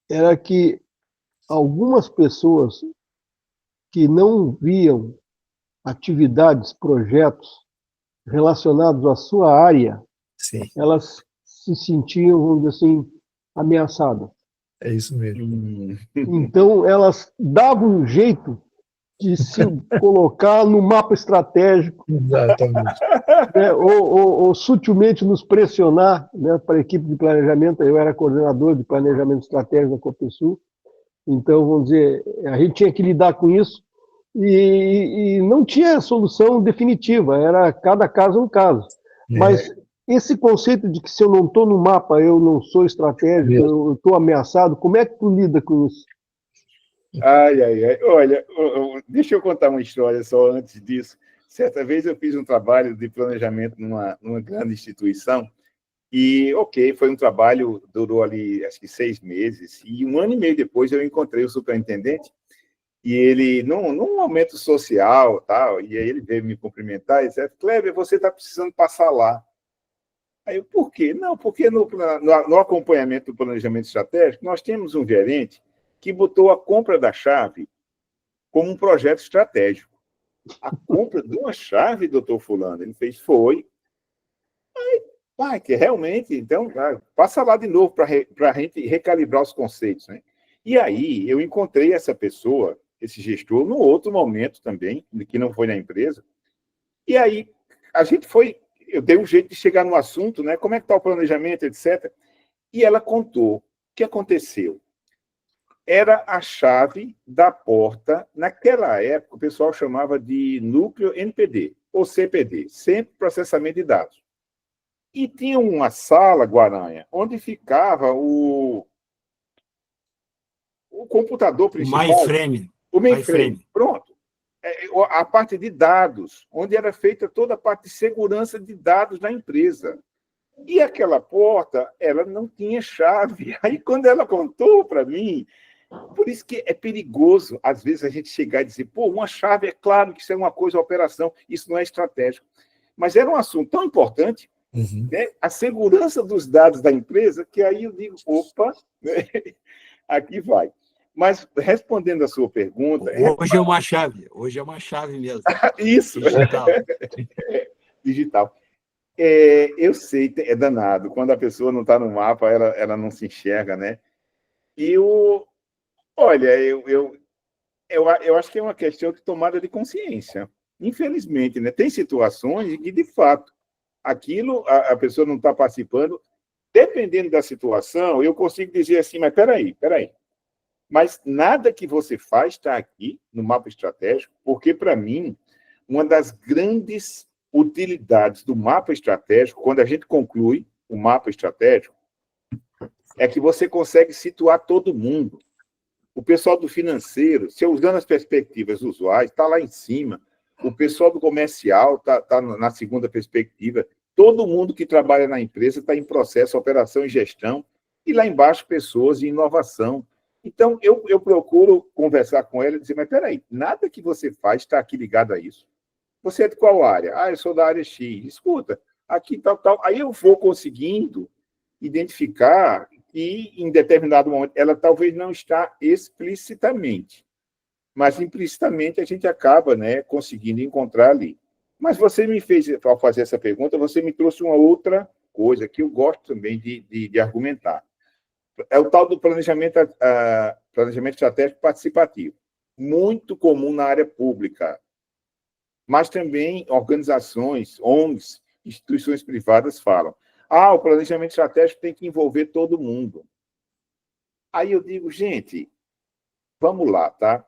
era que algumas pessoas que não viam atividades, projetos relacionados à sua área, elas se sentiam, vamos dizer assim, ameaçadas. É isso mesmo. Então, elas davam um jeito de se colocar no mapa estratégico, Exatamente. Né, ou sutilmente nos pressionar, né, para a equipe de planejamento. Eu era coordenador de planejamento estratégico da Copesul. Então, vamos dizer, a gente tinha que lidar com isso e não tinha solução definitiva, era cada caso um caso. Mas esse conceito de que, se eu não estou no mapa, eu não sou estratégico, eu estou ameaçado, como é que tu lida com isso? Ai. Olha, deixa eu contar uma história só antes disso. Certa vez eu fiz um trabalho de planejamento numa grande instituição. E, foi um trabalho, durou ali, acho que 6 meses, e 1 ano e meio depois eu encontrei o superintendente, e ele, num momento social, tal, e aí ele veio me cumprimentar e disse: Kleber, você está precisando passar lá. Aí eu, por quê? Não, porque no acompanhamento do planejamento estratégico, nós temos um gerente que botou a compra da chave como um projeto estratégico. A compra de uma chave, doutor Fulano? Ele fez, foi. Que realmente, então, passa lá de novo para a gente recalibrar os conceitos, né? E aí eu encontrei essa pessoa, esse gestor, num outro momento também, que não foi na empresa, e aí eu dei um jeito de chegar no assunto, né? Como é que está o planejamento, etc. E ela contou o que aconteceu. Era a chave da porta, naquela época o pessoal chamava de núcleo NPD, ou CPD, Centro de Processamento de Dados. E tinha uma sala, Guaranha, onde ficava o computador principal. O mainframe. Pronto. A parte de dados, onde era feita toda a parte de segurança de dados da empresa. E aquela porta, ela não tinha chave. Aí, quando ela contou para mim, por isso que é perigoso, às vezes, a gente chegar e dizer, uma chave, é claro que isso é uma coisa, operação, isso não é estratégico. Mas era um assunto tão importante, né? A segurança dos dados da empresa, que aí eu digo, né? Aqui vai. Mas, respondendo a sua pergunta... Hoje é uma chave mesmo. Isso. Digital. Eu sei, é danado. Quando a pessoa não está no mapa, ela não se enxerga, né? E olha, eu acho que é uma questão de tomada de consciência. Infelizmente, né? Tem situações em que, de fato, aquilo, a pessoa não está participando. Dependendo da situação, eu consigo dizer assim, mas peraí. Mas nada que você faz está aqui no mapa estratégico, porque, para mim, uma das grandes utilidades do mapa estratégico, quando a gente conclui o mapa estratégico, é que você consegue situar todo mundo. O pessoal do financeiro, se eu usando as perspectivas usuais, está lá em cima. O pessoal do comercial está na segunda perspectiva. Todo mundo que trabalha na empresa está em processo, operação e gestão. E lá embaixo, pessoas de inovação. Então, eu procuro conversar com ela e dizer, mas espera aí, nada que você faz está aqui ligado a isso. Você é de qual área? Ah, eu sou da área X. Escuta, aqui tal, tal. Aí eu vou conseguindo identificar que, em determinado momento, ela talvez não está explicitamente, mas implicitamente a gente acaba, né, conseguindo encontrar ali. Mas você me fez, ao fazer essa pergunta, você me trouxe uma outra coisa que eu gosto também de argumentar. É o tal do planejamento estratégico participativo, muito comum na área pública, mas também organizações, ONGs, instituições privadas falam, o planejamento estratégico tem que envolver todo mundo. Aí eu digo, gente, vamos lá, tá?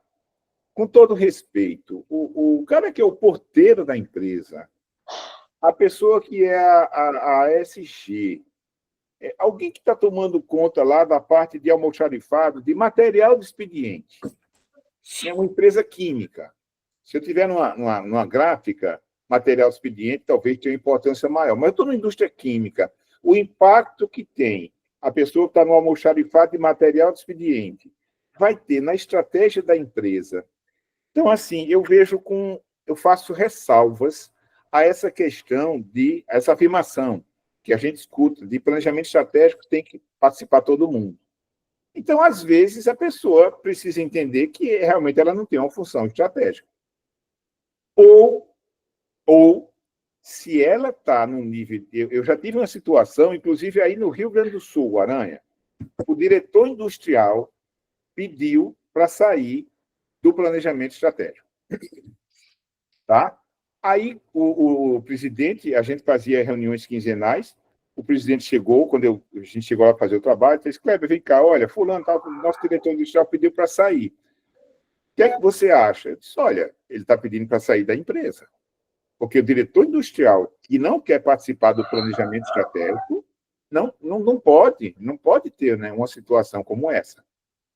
Com todo respeito, o cara que é o porteiro da empresa, a pessoa que é a ASG, alguém que está tomando conta lá da parte de almoxarifado, de material de expediente, é uma empresa química. Se eu tiver numa gráfica, material de expediente talvez tenha importância maior. Mas eu estou na indústria química. O impacto que tem a pessoa que está no almoxarifado de material de expediente vai ter na estratégia da empresa. Então, assim, eu faço ressalvas a essa questão essa afirmação que a gente escuta de planejamento estratégico tem que participar todo mundo. Então, às vezes, a pessoa precisa entender que realmente ela não tem uma função estratégica. Ou se ela está num nível... Eu já tive uma situação, inclusive aí no Rio Grande do Sul, Aranha, o diretor industrial pediu para sair do planejamento estratégico. Tá? Aí o presidente, a gente fazia reuniões quinzenais, o presidente chegou, quando a gente chegou lá para fazer o trabalho, disse, Kleber, vem cá, olha, fulano, nosso diretor industrial pediu para sair. O que é que você acha? Eu disse, olha, ele está pedindo para sair da empresa. Porque o diretor industrial que não quer participar do planejamento estratégico não pode ter, né, uma situação como essa.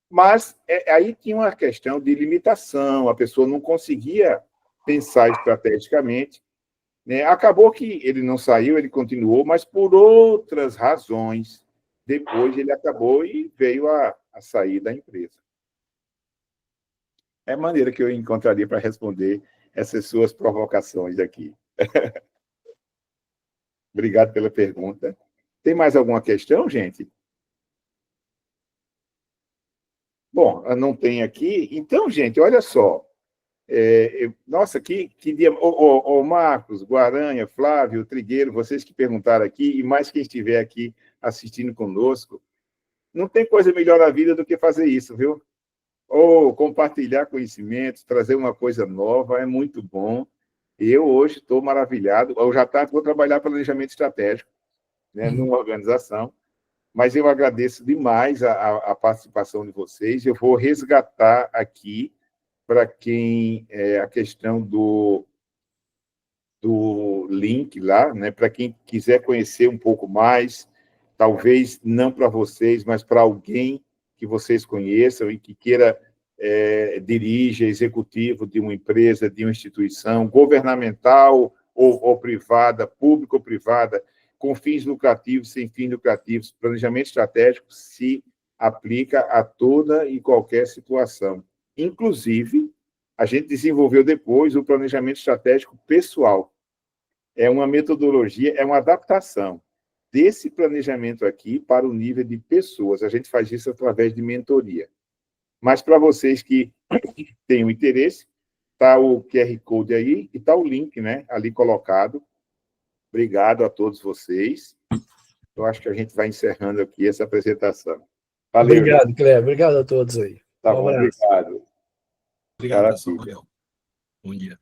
Mas aí tinha uma questão de limitação, a pessoa não conseguia pensar estrategicamente. Né? Acabou que ele não saiu, ele continuou, mas por outras razões, depois ele acabou e veio a sair da empresa. É a maneira que eu encontraria para responder essas suas provocações aqui. Obrigado pela pergunta. Tem mais alguma questão, gente? Bom, não tem aqui. Então, gente, olha só. Nossa, que dia... Marcos, Guaranha, Flávio, Trigueiro, vocês que perguntaram aqui, e mais quem estiver aqui assistindo conosco, não tem coisa melhor na vida do que fazer isso, viu? Ou compartilhar conhecimentos, trazer uma coisa nova, é muito bom. Eu hoje estou maravilhado. Eu já vou trabalhar planejamento estratégico, né, numa organização, mas eu agradeço demais a participação de vocês. Eu vou resgatar aqui para quem a questão do link lá, né, para quem quiser conhecer um pouco mais, talvez não para vocês, mas para alguém que vocês conheçam e que queira dirige, executivo de uma empresa, de uma instituição governamental ou privada, pública ou privada, com fins lucrativos, sem fins lucrativos. Planejamento estratégico se aplica a toda e qualquer situação. Inclusive, a gente desenvolveu depois o planejamento estratégico pessoal. É uma metodologia, é uma adaptação desse planejamento aqui para o nível de pessoas. A gente faz isso através de mentoria. Mas para vocês que têm o interesse, está o QR Code aí e está o link, né, ali colocado. Obrigado a todos vocês. Eu acho que a gente vai encerrando aqui essa apresentação. Valeu. Obrigado, Kleber. Obrigado a todos aí. Tá bom, obrigado. Obrigado, pessoal. Valeu. Bom dia.